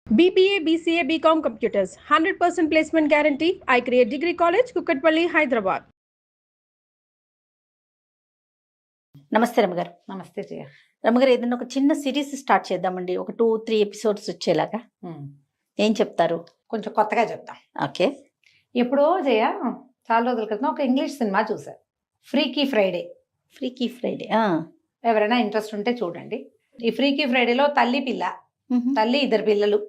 BBA, BCA, BCom Computers, 100% placement guarantee. I create Degree College, Kukatpalli, Hyderabad. నమస్తే రమగారు. నమస్తే జయ. రమగారు, ఏదైనా ఒక చిన్న సిరీస్ స్టార్ట్ చేద్దామండి, ఒక 2-3 ఎపిసోడ్స్ వచ్చేలాగా. ఏం చెప్తారు? కొంచెం కొత్తగా చెప్తాం. ఓకే. ఎప్పుడో జయ చాలా రోజుల క్రితం ఒక ఇంగ్లీష్ సినిమా చూసారు, ఫ్రీకీ ఫ్రైడే. ఫ్రీకీ ఫ్రైడే ఎవరైనా ఇంట్రెస్ట్ ఉంటే చూడండి. ఈ ఫ్రీకీ ఫ్రైడేలో తల్లి పిల్ల, తల్లి ఇద్దరు పిల్లలు,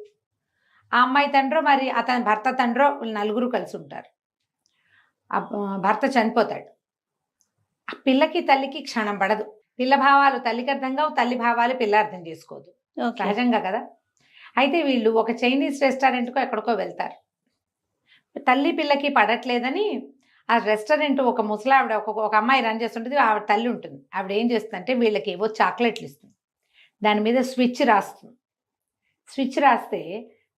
ఆ అమ్మాయి తండ్రో మరి అతని భర్త తండ్రో నలుగురు కలిసి ఉంటారు. భర్త చనిపోతాడు. ఆ పిల్లకి తల్లికి క్షణం పడదు. పిల్ల భావాలు తల్లికి అర్థం కావు, తల్లి భావాలు పిల్ల అర్థం చేసుకోదు, సహజంగా కదా. అయితే వీళ్ళు ఒక చైనీస్ రెస్టారెంట్కో ఎక్కడికో వెళ్తారు. తల్లి పిల్లకి పడట్లేదని ఆ రెస్టారెంట్ ఒక ముసలావిడ ఒక అమ్మాయి రన్ చేస్తుంటుంది, ఆవిడ తల్లి ఉంటుంది. ఆవిడ ఏం చేస్తుందంటే వీళ్ళకి ఏవో చాక్లెట్లు ఇస్తుంది, దాని మీద స్విచ్ రాస్తుంది. స్విచ్ రాస్తే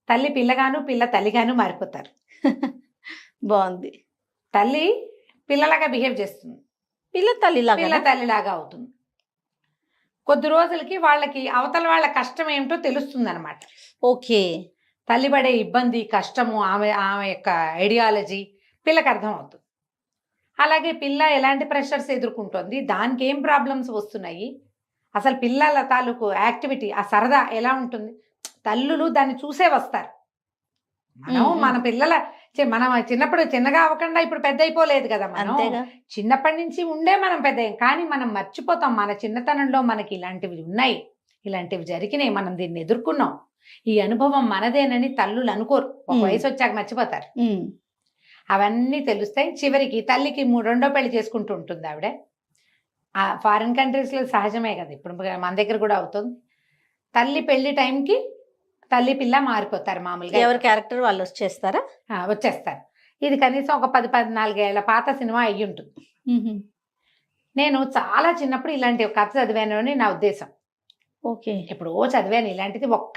తల్లి పిల్లగాను పిల్ల తల్లిగాను మారిపోతారు. బాగుంది. తల్లి పిల్లలాగా బిహేవ్ చేస్తుంది, పిల్ల తల్లిలాగా అవుతుంది. కొద్ది రోజులకి వాళ్ళకి అవతల వాళ్ళ కష్టం ఏమిటో తెలుస్తుంది అనమాట. ఓకే. తల్లి పడే ఇబ్బంది, కష్టము, ఆమె యొక్క ఐడియాలజీ పిల్లకి అర్థం అవుతుంది. అలాగే పిల్ల ఎలాంటి ప్రెషర్స్ ఎదుర్కొంటుంది, దానికి ఏం ప్రాబ్లమ్స్ వస్తున్నాయి, అసలు పిల్లల తాలూకు యాక్టివిటీ, ఆ సరదా ఎలా ఉంటుంది, తల్లులు దాన్ని చూసే వస్తారు. మన పిల్లల మనం చిన్నప్పుడు చిన్నగా అవ్వకుండా ఇప్పుడు పెద్ద అయిపోలేదు కదా. మనం చిన్నప్పటి నుంచి ఉండే మనం పెద్ద, కానీ మనం మర్చిపోతాం మన చిన్నతనంలో మనకి ఇలాంటివి ఉన్నాయి, ఇలాంటివి జరిగినాయి, మనం దీన్ని ఎదుర్కొన్నాం, ఈ అనుభవం మనదేనని తల్లులు అనుకోరు. ఒక వయసు వచ్చాక మర్చిపోతారు. అవన్నీ తెలుస్తాయి. చివరికి తల్లికి రెండో పెళ్లి చేసుకుంటూ ఉంటుంది ఆవిడ. ఆ ఫారిన్ కంట్రీస్లో సహజమే కదా, ఇప్పుడు మన దగ్గర కూడా అవుతుంది. తల్లి పెళ్లి టైంకి తల్లి పిల్ల మారిపోతారు. మామూలుగా ఎవరి క్యారెక్టర్ వాళ్ళు వచ్చేస్తారు. ఇది కనీసం ఒక 10-14 ఏళ్ల పాత సినిమా అయ్యి ఉంటుంది. నేను చాలా చిన్నప్పుడు ఇలాంటి ఒక కథ చదివాను అని నా ఉద్దేశం. ఓకే. ఎప్పుడో చదివాను ఇలాంటిది, ఒక్క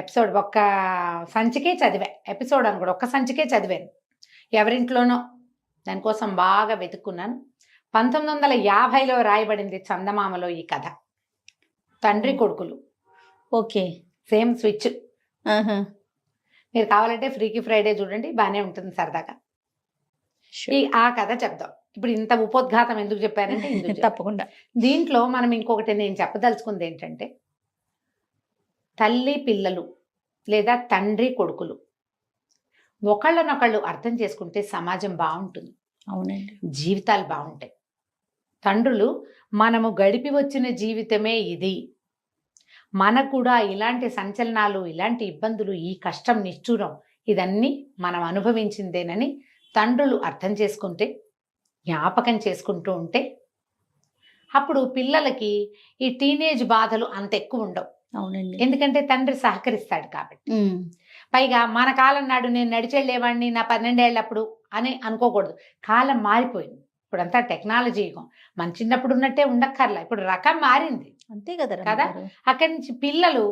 ఎపిసోడ్, ఒక్క సంచికే చదివా. ఎపిసోడ్ అని కూడా ఒక్క సంచికే చదివాను, ఎవరింట్లోనో. దానికోసం బాగా వెతుక్కున్నాను. 1950లో రాయబడింది చందమామలో ఈ కథ. తండ్రి కొడుకులు. ఓకే. Same switch. మీరు కావాలంటే ఫ్రీకీ ఫ్రైడే చూడండి, బాగానే ఉంటుంది సరదాగా. ఆ కథ చెప్దాం. ఇప్పుడు ఇంత ఉపోద్ఘాతం ఎందుకు చెప్పానంటే తప్పకుండా దీంట్లో మనం ఇంకొకటి నేను చెప్పదలుచుకుంది ఏంటంటే, తల్లి పిల్లలు లేదా తండ్రి కొడుకులు ఒకళ్ళనొకళ్ళు అర్థం చేసుకుంటే సమాజం బాగుంటుంది. అవునండి, జీవితాలు బాగుంటాయి. తండ్రులు మనము గడిపి వచ్చిన జీవితమే ఇది, మనకు కూడా ఇలాంటి సంచలనాలు, ఇలాంటి ఇబ్బందులు, ఈ కష్టం, నిష్ఠూరం ఇదన్నీ మనం అనుభవించిందేనని తండ్రులు అర్థం చేసుకుంటే, జ్ఞాపకం చేసుకుంటూ ఉంటే, అప్పుడు పిల్లలకి ఈ టీనేజ్ బాధలు అంత ఎక్కువ ఉండవు. అవునండి, ఎందుకంటే తండ్రి సహకరిస్తాడు కాబట్టి. పైగా మన కాలం నాడు నేను నడిచెళ్ళేవాడిని నా 12 ఏళ్ళప్పుడు అని అనుకోకూడదు. కాలం మారిపోయింది, ఇప్పుడంతా టెక్నాలజీ యుగం. మన చిన్నప్పుడు ఉన్నట్టే ఉండక్కర్లా, ఇప్పుడు రకం మారింది. అంతే కదా కదా. అక్కడి నుంచి పిల్లలు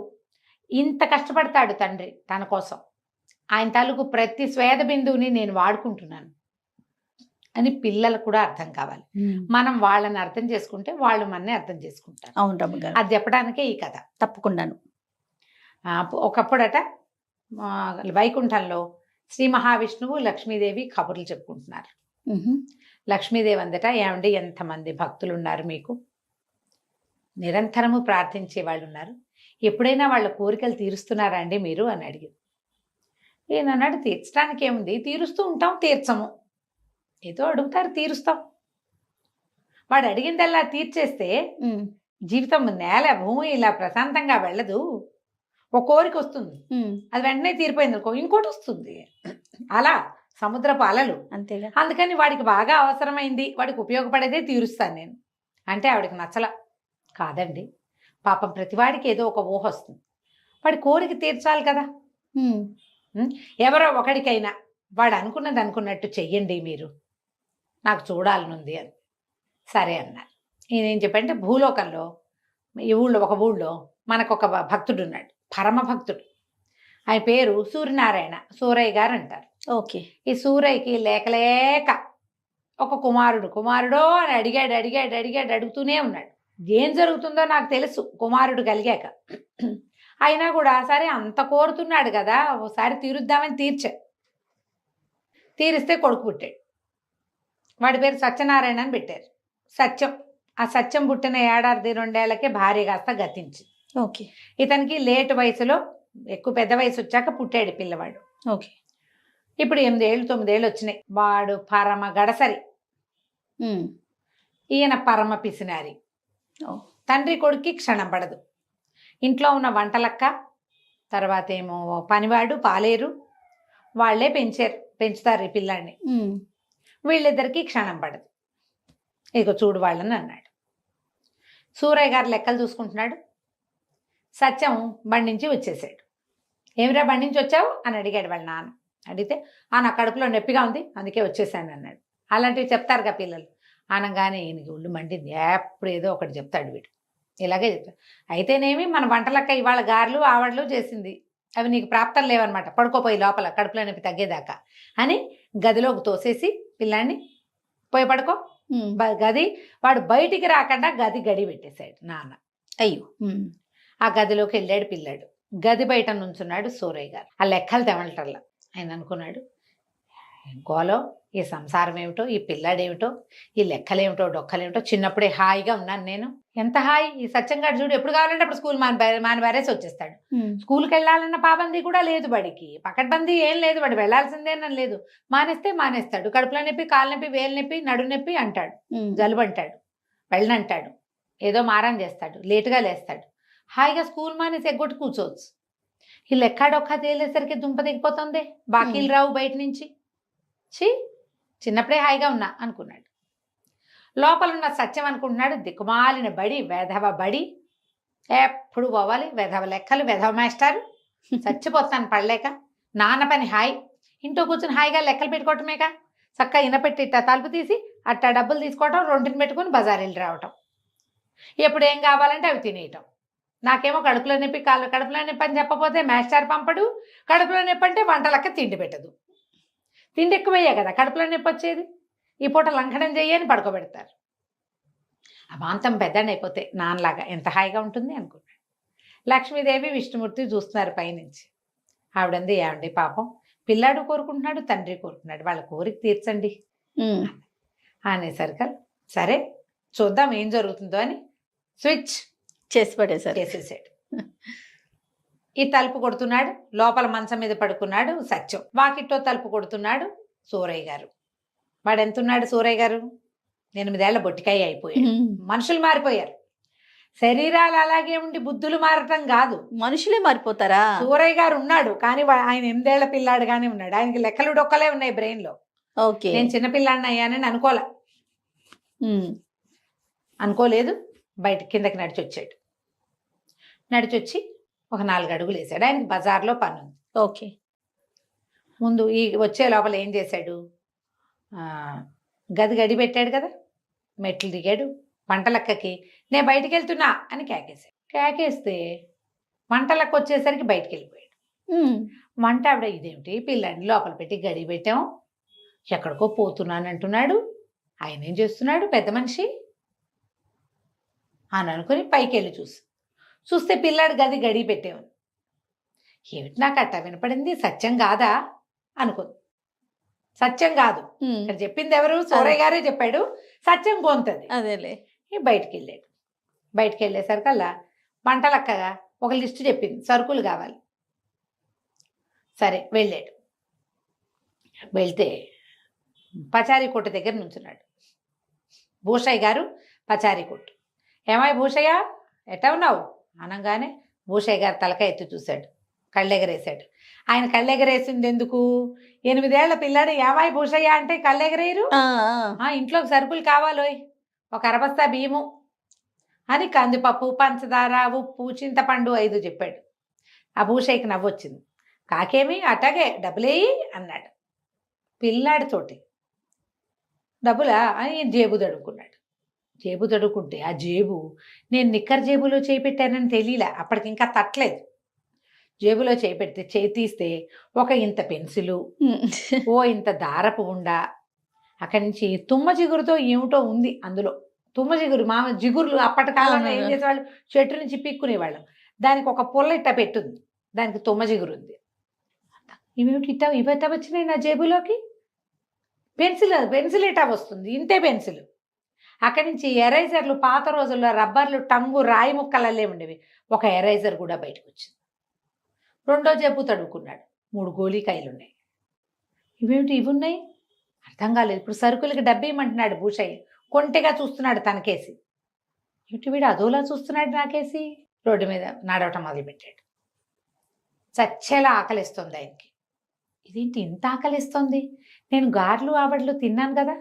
ఇంత కష్టపడతాడు తండ్రి తన కోసం, ఆయన తాలూకు ప్రతి స్వేద బిందువుని నేను వాడుకుంటున్నాను అని పిల్లలకు కూడా అర్థం కావాలి. మనం వాళ్ళని అర్థం చేసుకుంటే వాళ్ళు మనని అర్థం చేసుకుంటారు. అవును రమ్మగారు, అది చెప్పడానికే ఈ కథ. తప్పకుండాను. ఒకప్పుడట వైకుంఠంలో శ్రీ మహావిష్ణువు లక్ష్మీదేవి కబుర్లు చెప్పుకుంటున్నారు. లక్ష్మీదేవి అందట, ఏమండి ఎంతమంది భక్తులు ఉన్నారు మీకు, నిరంతరము ప్రార్థించే వాళ్ళు ఉన్నారు, ఎప్పుడైనా వాళ్ళ కోరికలు తీరుస్తున్నారా అండి మీరు అని అడిగింది. ఈయనన్నాడు, తీర్చడానికి ఏముంది, తీరుస్తూ ఉంటాం, తీర్చము. ఏదో అడుగుతారు, తీరుస్తాం. వాడు అడిగిందల్లా తీర్చేస్తే జీవితం నేల భూమి ఇలా ప్రశాంతంగా వెళ్ళదు. ఒక కోరిక వస్తుంది, అది వెంటనే తీరిపోయింది అనుకో, ఇంకోటి వస్తుంది. అలా సముద్రపు అలలు. అంతేగా. అందుకని వాడికి బాగా అవసరమైంది, వాడికి ఉపయోగపడేదే తీరుస్తాను నేను అంటే ఆవిడకి నచ్చల. కాదండి, పాపం ప్రతివాడికి ఏదో ఒక ఊహ వస్తుంది, వాడి కోరిక తీర్చాలి కదా. ఎవరో ఒకడికైనా వాడు అనుకున్నది అనుకున్నట్టు చెయ్యండి మీరు, నాకు చూడాలనుంది అని. సరే అన్నారు. ఈయన ఏం చెప్పంటే, భూలోకంలో ఈ ఒక ఊళ్ళో మనకు ఒక భక్తుడు ఉన్నాడు, పరమ భక్తుడు. ఆయన పేరు సూర్యనారాయణ, సూరయ్య గారు అంటారు. ఓకే. ఈ సూరయ్యకి లేకలేక ఒక కుమారుడో అని అడిగాడు, అడుగుతూనే ఉన్నాడు. ఏం జరుగుతుందో నాకు తెలుసు కుమారుడు కలిగాక. అయినా కూడా సరే అంత కోరుతున్నాడు కదా ఒకసారి తీరుద్దామని తీరిస్తే కొడుకు పుట్టాడు. వాడి పేరు సత్యనారాయణ అని పెట్టారు. సత్యం. ఆ సత్యం పుట్టిన 1.5 ఏళ్లకే భార్య కాస్త గతించి, ఓకే ఇతనికి లేట్ వయసులో ఎక్కువ పెద్ద వయసు వచ్చాక పుట్టాడు పిల్లవాడు. ఓకే. ఇప్పుడు 8 ఏళ్ళు 9 ఏళ్ళు వచ్చినాయి. వాడు పరమ గడసరి, ఈయన పరమ పిసినారి. తండ్రి కొడుక్కి క్షణం పడదు. ఇంట్లో ఉన్న వంటలక్క, తర్వాత ఏమో పనివాడు, పాలేరు వాళ్ళే పెంచుతారు ఈ పిల్లాడిని. వీళ్ళిద్దరికి క్షణం పడదు. ఇక చూడు వాళ్ళని అన్నాడు. సూరయ్య గారు లెక్కలు చూసుకుంటున్నాడు. సత్యం బండి నుంచి వచ్చేసాడు. ఏమిరా బండి నుంచి వచ్చావు అని అడిగాడు వాళ్ళ నాన్న. అడిగితే నా కడుపులో నొప్పిగా ఉంది అందుకే వచ్చేసాను అన్నాడు. అలాంటివి చెప్తారుగా పిల్లలు. అనగానే ఈయనకి ఒళ్ళు మండింది. ఎప్పుడు ఏదో ఒకటి చెప్తాడు వీడు, ఇలాగే చెప్తాడు. అయితేనేమి మన వంటలక్క ఇవాళ గారెలు ఆవడలు చేసింది, అవి నీకు ప్రాప్తం లేవన్నమాట, పడుకోపోయి లోపల కడుపులో నొప్పి తగ్గేదాకా అని గదిలోకి తోసేసి పిల్లాన్ని పోయి పడుకో గది. వాడు బయటికి రాకుండా గది గడి పెట్టేశాడు నాన్న. అయ్యో. ఆ గదిలోకి వెళ్ళాడు పిల్లాడు. గది బయట నుంచున్నాడు సూరయ్య గారు. ఆ లెక్కలు తెమలటల్లా. ఆయన అనుకున్నాడు, గోలో ఈ సంసారం ఏమిటో, ఈ పిల్లాడేమిటో, ఈ లెక్కలేమిటో డొక్కలేమిటో. చిన్నప్పుడే హాయిగా ఉన్నాను నేను, ఎంత హాయి. ఈ సత్యంగాడు చూడు ఎప్పుడు కావాలంటే అప్పుడు స్కూల్ మానిబారేసి వచ్చేస్తాడు. స్కూల్కి వెళ్ళాలన్న పాబందీ కూడా లేదు వాడికి, పకడ్బందీ ఏం లేదు. వాడు వెళ్ళాల్సిందేనని లేదు. మానేస్తాడు. కడుపులో నొప్పి, కాలు నొప్పి, వేలు నొప్పి, నడు నొప్పి అంటాడు, జలుబు అంటాడు, వెళ్ళనంటాడు, ఏదో మారం చేస్తాడు, లేటుగా లేస్తాడు. హాయిగా స్కూల్ మానేసి ఎగ్గొట్టి కూర్చోవచ్చు. ఈ లెక్కాడొక్క తేలేసరికి దుంప దిగిపోతుంది, బాకీలు రావు బయట నుంచి. చిన్నప్పుడే హాయిగా ఉన్నా అనుకున్నాడు. లోపలున్న సత్యం అనుకుంటున్నాడు, దిక్కుమాలిన బడి, వెధవ బడి, ఎప్పుడు పోవాలి, వెధవ లెక్కలు, వెధవ మాస్టారు, చచ్చిపోతాను పడలేక. నాన్న పని హాయి, ఇంట్లో కూర్చొని హాయిగా లెక్కలు పెట్టుకోవటమేగా. చక్కగా ఇనపెట్టి ఇట్ట తలుపు తీసి అట్టా డబ్బులు తీసుకోవటం, రొంటిని పెట్టుకుని బజార్ వెళ్ళి రావటం, ఎప్పుడు ఏం కావాలంటే అవి తినేయటం. నాకేమో కడుపులో నొప్పి, కడుపులో నొప్పి అని చెప్పపోతే మాస్టర్ పంపడు, కడుపులో నొప్పి అంటే వంటలక్క తిండి పెట్టదు. తిండి ఎక్కువయ్యే కదా కడుపులో నొప్పి వచ్చేది. ఈ పూట లంఘనం చెయ్యని పడుకోబెడతారు. అమాంతం పెద్దని అయిపోతే నాన్నలాగా ఎంత హాయిగా ఉంటుంది అనుకున్నాడు. లక్ష్మీదేవి విష్ణుమూర్తి చూస్తున్నారు పైనుంచి. ఆవిడంది, ఏమండి పాపం పిల్లాడు కోరుకుంటున్నాడు, తండ్రి కోరుకుంటున్నాడు, వాళ్ళ కోరిక తీర్చండి అనేసరికి సరే చూద్దాం ఏం జరుగుతుందో అని స్విచ్ చేసేసాడు. ఈ తలుపు కొడుతున్నాడు, లోపల మంచం మీద పడుకున్నాడు సత్యం. వాకిట్లో తలుపు కొడుతున్నాడు సూరయ్య గారు. వాడు ఎంతున్నాడు సూరయ్య గారు? 8 ఏళ్ల బొట్టికాయ అయిపోయాడు. మనుషులు మారిపోయారు. శరీరాలు అలాగే ఉండి బుద్ధులు మారటం కాదు, మనుషులే మారిపోతారా? సూరయ్య గారు ఉన్నాడు కానీ ఆయన 8 ఏళ్ల పిల్లాడుగానే ఉన్నాడు. ఆయనకి లెక్కలు డొక్కలే ఉన్నాయి బ్రెయిన్ లో. ఓకే. నేను చిన్నపిల్లాడిని అయ్యానని అనుకోలేదు. బయట కిందకి నడిచొచ్చాడు. నడిచొచ్చి ఒక 4 అడుగులు వేసాడు. ఆయనకి బజార్లో పని ఉంది. ఓకే. ముందు ఈ వచ్చే లోపల ఏం చేశాడు, గడి పెట్టాడు కదా, మెట్లు దిగాడు. వంటలక్కకి నేను బయటికి వెళ్తున్నా అని కేకేశాడు. కేకేస్తే వంటలక్క వచ్చేసరికి బయటికి వెళ్ళిపోయాడు. వంట ఆవిడ, ఇదేమిటి పిల్లాడిని లోపల పెట్టి గడి పెట్టాం, ఎక్కడికో పోతున్నాను అంటున్నాడు, ఆయన ఏం చేస్తున్నాడు పెద్ద మనిషి అని అనుకుని పైకి వెళ్ళి చూస్తే పిల్లాడు గడి పెట్టేవాడు. ఏమిటి నాకు అట్ట వినపడింది, సత్యం కాదా అనుకుంది. సత్యం కాదు, ఇక్కడ చెప్పింది ఎవరు? సూరయ్య గారే చెప్పాడు, సత్యం గొంతది. అదేలే. బయటికి వెళ్ళాడు. బయటికి వెళ్ళేసరికల్లా వంటలక్కగా ఒక లిస్టు చెప్పింది, సరుకులు కావాలి. సరే వెళ్ళాడు. వెళ్తే పచారీ కొట్టు దగ్గర నుంచున్నాడు భూషయ్య గారు. పచారీ కొట్టు. ఏమాయి భూషయ్య ఎట్టా ఉన్నావు అనగానే భూషయ్య గారు తలకాయ ఎత్తి చూశాడు, కళ్ళెగరేశాడు. ఆయన కళ్ళెగరేసింది ఎందుకు? 8 ఏళ్ల పిల్లాడు ఏమాయి భూషయ్య అంటే కళ్ళెగరేయరు. ఇంట్లోకి సరుకులు కావాలోయ్, ఒక అరబస్తా బియ్యము అని కందిపప్పు, పంచదార, ఉప్పు, చింతపండు 5 చెప్పాడు. ఆ భూషయ్యకి నవ్వొచ్చింది. కాకేమి అట్టాగే డబ్బులేయి అన్నాడు. పిల్లాడితోటి డబ్బులా అని జేబు తడుకున్నాడు. జేబు తడుకుంటే ఆ జేబు నేను నిక్కర్ జేబులో చేయి పెట్టానని తెలియలే, అప్పటికి ఇంకా తట్టలేదు. జేబులో చేయి పెడితే చేయి తీస్తే ఒక ఇంత పెన్సిలు, ఓ ఇంత దారపు ఉండా, అక్కడి నుంచి తుమ్మ జిగురుతో ఏమిటో ఉంది అందులో. తుమ్మ జిగురు, జిగురులు అప్పటి కాలంలో ఏం చేసేవాళ్ళు, చెట్టు నుంచి పిక్కునేవాళ్ళం. దానికి ఒక పుల్ల ఇట్ట పెట్టుంది, దానికి తుమ్మ జిగురుంది. ఇవేమిటి ఇవైతే వచ్చినాయి నా జేబులోకి, పెన్సిల్ ఇటా వస్తుంది, ఇంతే పెన్సిల్. అక్కడి నుంచి ఎరైజర్లు, పాత రోజుల్లో రబ్బర్లు, టంగు, రాయి ముక్కలల్లే ఉండేవి, ఒక ఎరైజర్ కూడా బయటకు వచ్చింది. రెండో జేబు తడుకున్నాడు, 3 గోళీకాయలు ఉన్నాయి. ఇవేమిటి ఇవి ఉన్నాయి, అర్థం కాలేదు. ఇప్పుడు సరుకులకి డబ్బు ఇమ్మంటున్నాడు భూషయ్య, కొంటెగా చూస్తున్నాడు తనకేసి. ఇటు వీడు అదోలా చూస్తున్నాడు నాకేసి. రోడ్డు మీద నడవటం మొదలుపెట్టాడు. చచ్చేలా ఆకలిస్తుంది ఆయనకి. ఇదేంటి ఇంత ఆకలిస్తుంది, నేను గారెలు ఆవడలు తిన్నాను కదా,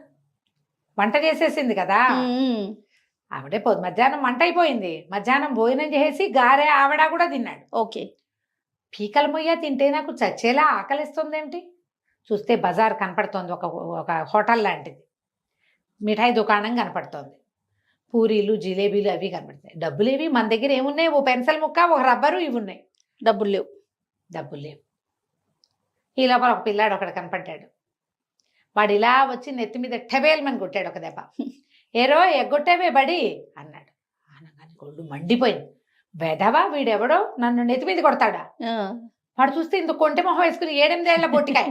వంట చేసేసింది కదా ఆవిడే. మధ్యాహ్నం వంట అయిపోయింది, మధ్యాహ్నం భోజనం చేసి గారె ఆవిడ కూడా తిన్నాడు. ఓకే, పీకల మొయ్య తింటే నాకు చచ్చేలా ఆకలిస్తుంది ఏమిటి. చూస్తే బజార్ కనపడుతోంది, ఒక హోటల్ లాంటిది, మిఠాయి దుకాణం కనపడుతోంది, పూరీలు జిలేబీలు అవి కనపడతాయి. డబ్బులేవి మన దగ్గర ఏమున్నాయి, ఓ పెన్సిల్ ముక్క, ఒక రబ్బరు, ఇవి ఉన్నాయి. డబ్బులు లేవు. ఈ లోపల ఒక పిల్లాడు ఒకడు కనపడ్డాడు. వాడు ఇలా వచ్చి నెత్తి మీద టెబేల్మని కొట్టాడు ఒక దెబ్బ. ఏరో ఎగ్గొట్టేవే బడి అన్నాడు. అనగానే గొడ్డు మండిపోయింది. వెధవా, వీడెవడో నన్ను నెత్తి మీద కొడతాడా. వాడు చూస్తే ఇంత కొంటె మొహం వేసుకుని 8 ఏళ్ల బొట్టికాయ,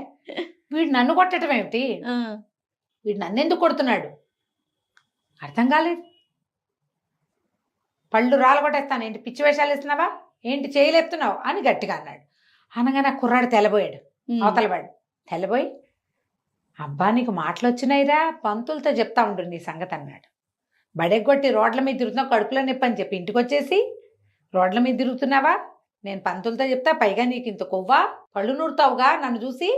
వీడు నన్ను కొట్టడం ఏమిటి, వీడు నన్ను ఎందుకు కొడుతున్నాడు అర్థం కాలేదు. పళ్ళు రాలగొట్టేస్తాను, ఏంటి పిచ్చి వేషాలు ఇస్తున్నావా, ఏంటి చేయలేపుతున్నావు అని గట్టిగా అన్నాడు. అనగానే ఆ కుర్రాడు తెల్లబోయాడు, అవతలవాడు తెల్లబోయి, అబ్బా నీకు మాటలు వచ్చినాయిరా, పంతులతో చెప్తా ఉండు నీ సంగతి అన్నాడు. బడెగ్గొట్టి రోడ్ల మీద తిరుగుతున్నావు, కడుపులో నొప్పి అని చెప్పి ఇంటికి వచ్చేసి రోడ్ల మీద తిరుగుతున్నావా, నేను పంతులతో చెప్తా, పైగా నీకు ఇంత కొవ్వా, పళ్ళు నూరుతావుగా నన్ను చూసి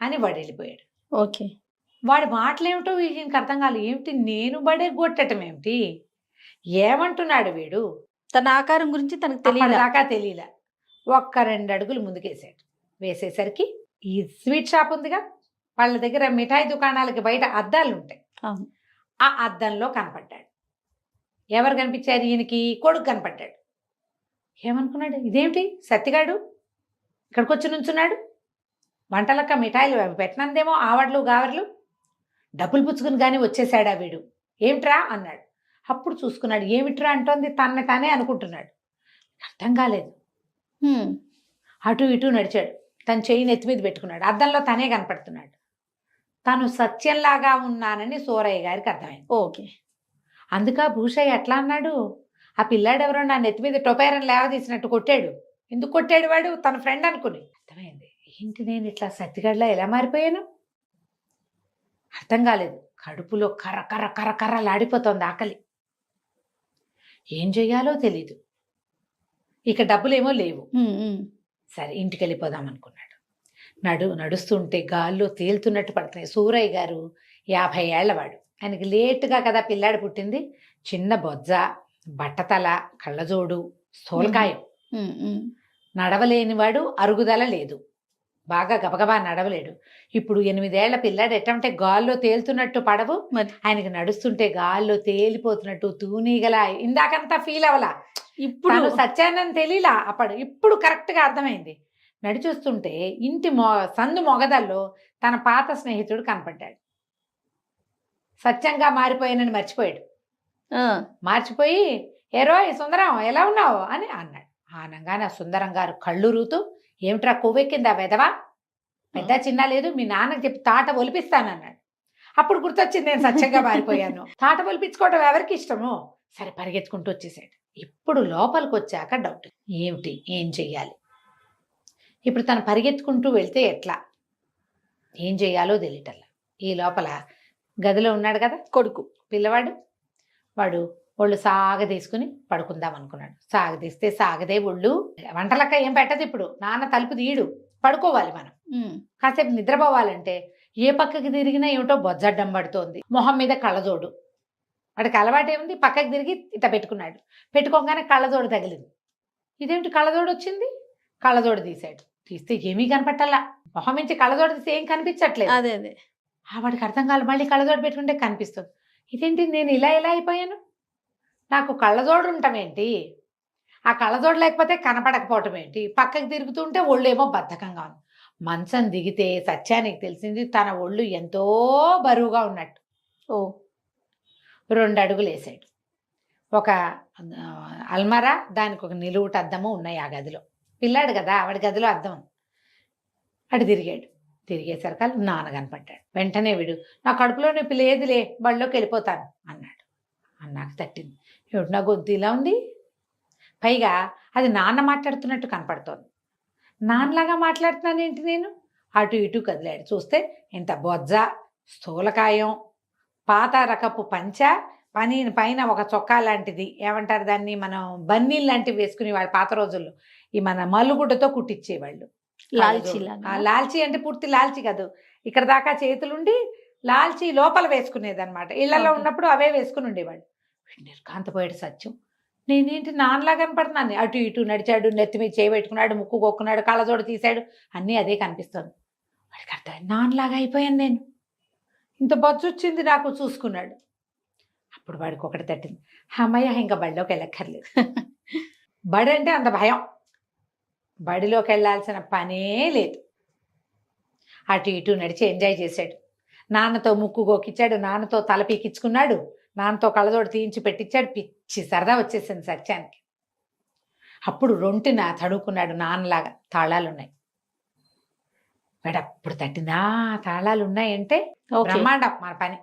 అని వాడు వెళ్ళిపోయాడు. ఓకే, వాడి మాటలేమిటో వీడికి అర్థం కాలేదు. ఏమిటి నేను బడెగ్గొట్టడం ఏమిటి, ఏమంటున్నాడు వీడు, తన ఆకారం గురించి తనకు దాకా తెలియలే. 1-2 అడుగులు ముందుకేసాడు. వేసేసరికి ఈ స్వీట్ షాప్ ఉందిగా, వాళ్ళ దగ్గర మిఠాయి దుకాణాలకి బయట అద్దాలు ఉంటాయి, ఆ అద్దంలో కనపడ్డాడు. ఎవరు కనిపించారు ఈయనకి, కొడుకు కనపడ్డాడు. ఏమనుకున్నాడు, ఇదేమిటి సత్తిగాడు ఇక్కడికి వచ్చి నుంచున్నాడు, వంటలక్క మిఠాయిలు పెట్టనందేమో, ఆవడ్లు గావర్లు, డబ్బులు పుచ్చుకుని కానీ వచ్చేసాడా వీడు, ఏమిట్రా అన్నాడు. అప్పుడు చూసుకున్నాడు, ఏమిట్రా అంటోంది, తానే అనుకుంటున్నాడు, అర్థం కాలేదు. అటు ఇటు నడిచాడు, తన చెయ్యి నెత్తి మీద పెట్టుకున్నాడు, అద్దంలో తనే కనపడుతున్నాడు. తను సత్యంలాగా ఉన్నానని సూరయ్య గారికి అర్థమైంది. ఓకే, అందుక భూషయ్య ఎట్లా అన్నాడు, ఆ పిల్లాడు ఎవరో నా నెత్తి మీద టొపేరని లేవదీసినట్టు కొట్టాడు. ఎందుకు కొట్టాడు వాడు, తన ఫ్రెండ్ అనుకుని. అర్థమైంది, ఏంటి నేను ఇట్లా సత్తిగడ్లా ఎలా మారిపోయాను అర్థం కాలేదు. కడుపులో కర్ర కర్ర కర్ర కర్రలాడిపోతోంది ఆకలి, ఏం చెయ్యాలో తెలీదు. ఇక డబ్బులేమో లేవు. సరే ఇంటికి వెళ్ళిపోదాం అనుకున్నాడు. నడుస్తుంటే గాల్లో తేలుతున్నట్టు పడుతున్నాయి. సూరయ్య గారు 50 ఏళ్లవాడు, ఆయనకి లేటుగా కదా పిల్లాడు పుట్టింది. చిన్న బొజ్జ, బట్టతల, కళ్ళజోడు, స్థూలకాయం, నడవలేనివాడు, అరుగుదల లేదు, బాగా గబగబా నడవలేడు. ఇప్పుడు 8 ఏళ్ల పిల్లాడు ఎట్టంటే గాల్లో తేలుతున్నట్టు పడవు, ఆయనకి నడుస్తుంటే గాల్లో తేలిపోతున్నట్టు తూనీగల. ఇందాకంతా ఫీల్ అవ్వలా, ఇప్పుడు సత్యానని తెలియలా అప్పుడు, ఇప్పుడు కరెక్ట్గా అర్థమైంది. నడిచొస్తుంటే ఇంటి సందు మొగదల్లో తన పాత స్నేహితుడు కనపడ్డాడు. సత్యంగా మారిపోయానని మర్చిపోయాడు. మార్చిపోయి, ఏరోయ్ సుందరం ఎలా ఉన్నావు అని అన్నాడు. అనగానే ఆ సుందరం గారు కళ్ళు రూతూ, ఏమిట్రా కొవ్వెక్కిందా వెదవా, పెద్ద చిన్న లేదు, మీ నాన్నకి చెప్పి తాట ఒలిపిస్తానన్నాడు. అప్పుడు గుర్తొచ్చింది, నేను సత్యంగా మారిపోయాను. తాట ఒలిపించుకోవడం ఎవరికి ఇష్టమో. సరే పరిగెత్తుకుంటూ వచ్చేసాడు. ఇప్పుడు లోపలికి వచ్చాక డౌట్, ఏమిటి ఏం చెయ్యాలి. ఇప్పుడు తను పరిగెత్తుకుంటూ వెళ్తే ఎట్లా, ఏం చెయ్యాలో తెలియటల్లా. ఈ లోపల గదిలో ఉన్నాడు కదా కొడుకు, పిల్లవాడు. వాడు ఒళ్ళు సాగదీసుకుని పడుకుందాం అనుకున్నాడు. సాగదీస్తే సాగదే ఒళ్ళు, వంటలక్క ఏం పెట్టదు. ఇప్పుడు నాన్న తలుపు తీయడు, పడుకోవాలి మనం. కాసేపు నిద్రపోవాలంటే ఏ పక్కకి తిరిగినా ఏమిటో బొజ్జడ్డం పడుతోంది, మొహం మీద కళ్ళజోడు. వాడికి అలవాటేముంది, పక్కకి తిరిగి ఇట్లా పెట్టుకున్నాడు. పెట్టుకోగానే కళ్ళజోడు తగిలింది. ఇదేమిటి కళ్ళజోడు వచ్చింది, కళ్ళజోడు తీశాడు. తీస్తే ఏమీ కనపట్టాలా, మొహం నుంచి కళ్ళజోడు తీస్తే ఏం కనిపించట్లేదు. అదే వాడికి అర్థం కాదు. మళ్ళీ కళ్ళజోడు పెట్టుకుంటే కనిపిస్తుంది. ఇదేంటి నేను ఇలా అయిపోయాను, నాకు కళ్ళజోడు ఉండటం ఏంటి, ఆ కళ్ళజోడు లేకపోతే కనపడకపోవటం ఏంటి, పక్కకి తిరుగుతుంటే ఒళ్ళేమో బద్ధకంగా ఉంది. మంచం దిగితే సత్యానికి తెలిసింది తన ఒళ్ళు ఎంతో బరువుగా ఉన్నట్టు. 2 అడుగులు వేసాడు. ఒక అల్మరా, దానికి ఒక నిలువుట అద్దము ఉన్నాయి ఆ గదిలో. పిల్లాడు కదా, ఆవిడ గదిలో అద్దం. అటు తిరిగాడు. తిరిగేసరికి నాన్న కనపడ్డాడు. వెంటనే వీడు, నా కడుపులో నొప్పి లేదులే, బళ్ళోకి వెళ్ళిపోతాను అన్నాడు. అన్నాక తట్టింది. ఏమిటి నా గొంతు ఇలా ఉంది? పైగా అది నాన్న మాట్లాడుతున్నట్టు కనపడుతోంది. నాన్నలాగా మాట్లాడుతున్నానేంటి నేను? అటు ఇటు కదిలాడు. చూస్తే ఇంత బొజ్జ, స్థూలకాయం, పాత రకపు పంచ, పైన ఒక చొక్కా లాంటిది, ఏమంటారు దాన్ని, మనం బన్నీలు లాంటివి వేసుకునేవాళ్ళు పాత రోజుల్లో. ఈ మన మల్లుగుడ్డతో కుట్టించేవాళ్ళు. లాల్చీ లాల్చీ అంటే పూర్తి లాల్చీ కాదు, ఇక్కడ దాకా చేతులుండి లాల్చీ లోపల వేసుకునేది అనమాట. ఇళ్లలో ఉన్నప్పుడు అవే వేసుకుని ఉండేవాళ్ళు. నిర్కాంతపోయాడు సత్యం. నేనేంటి నాన్నలా కనపడుతున్నాను? అటు ఇటు నడిచాడు, నెత్తి మీద చేయి పెట్టుకున్నాడు, ముక్కు కొక్కున్నాడు, కళ్ళజోడు తీశాడు, అన్నీ అదే కనిపిస్తుంది. వాడికి అర్థం, నాన్నలాగా అయిపోయాను నేను, ఇంత బొజ్జు వచ్చింది నాకు చూసుకున్నాడు. అప్పుడు వాడికి ఒకటి తట్టింది, అమ్మయ్య ఇంకా బడిలోకి వెళ్ళక్కర్లేదు. బడి అంటే అంత భయం, బడిలోకి వెళ్ళాల్సిన పనే లేదు. అటు ఇటు నడిచి ఎంజాయ్ చేశాడు. నాన్నతో ముక్కు గోకిచ్చాడు, నాన్నతో తల పీకించుకున్నాడు, నాన్నతో కళ్ళజోడు తీయించి పెట్టించాడు. పిచ్చి సరదా వచ్చేసింది సత్యానికి. అప్పుడు రొంటిన తడుకున్నాడు నాన్నలాగా. తాళాలున్నాయి. వాడు అప్పుడు తట్టిందా, తాళాలు ఉన్నాయంటే బ్రహ్మాండం మన పని.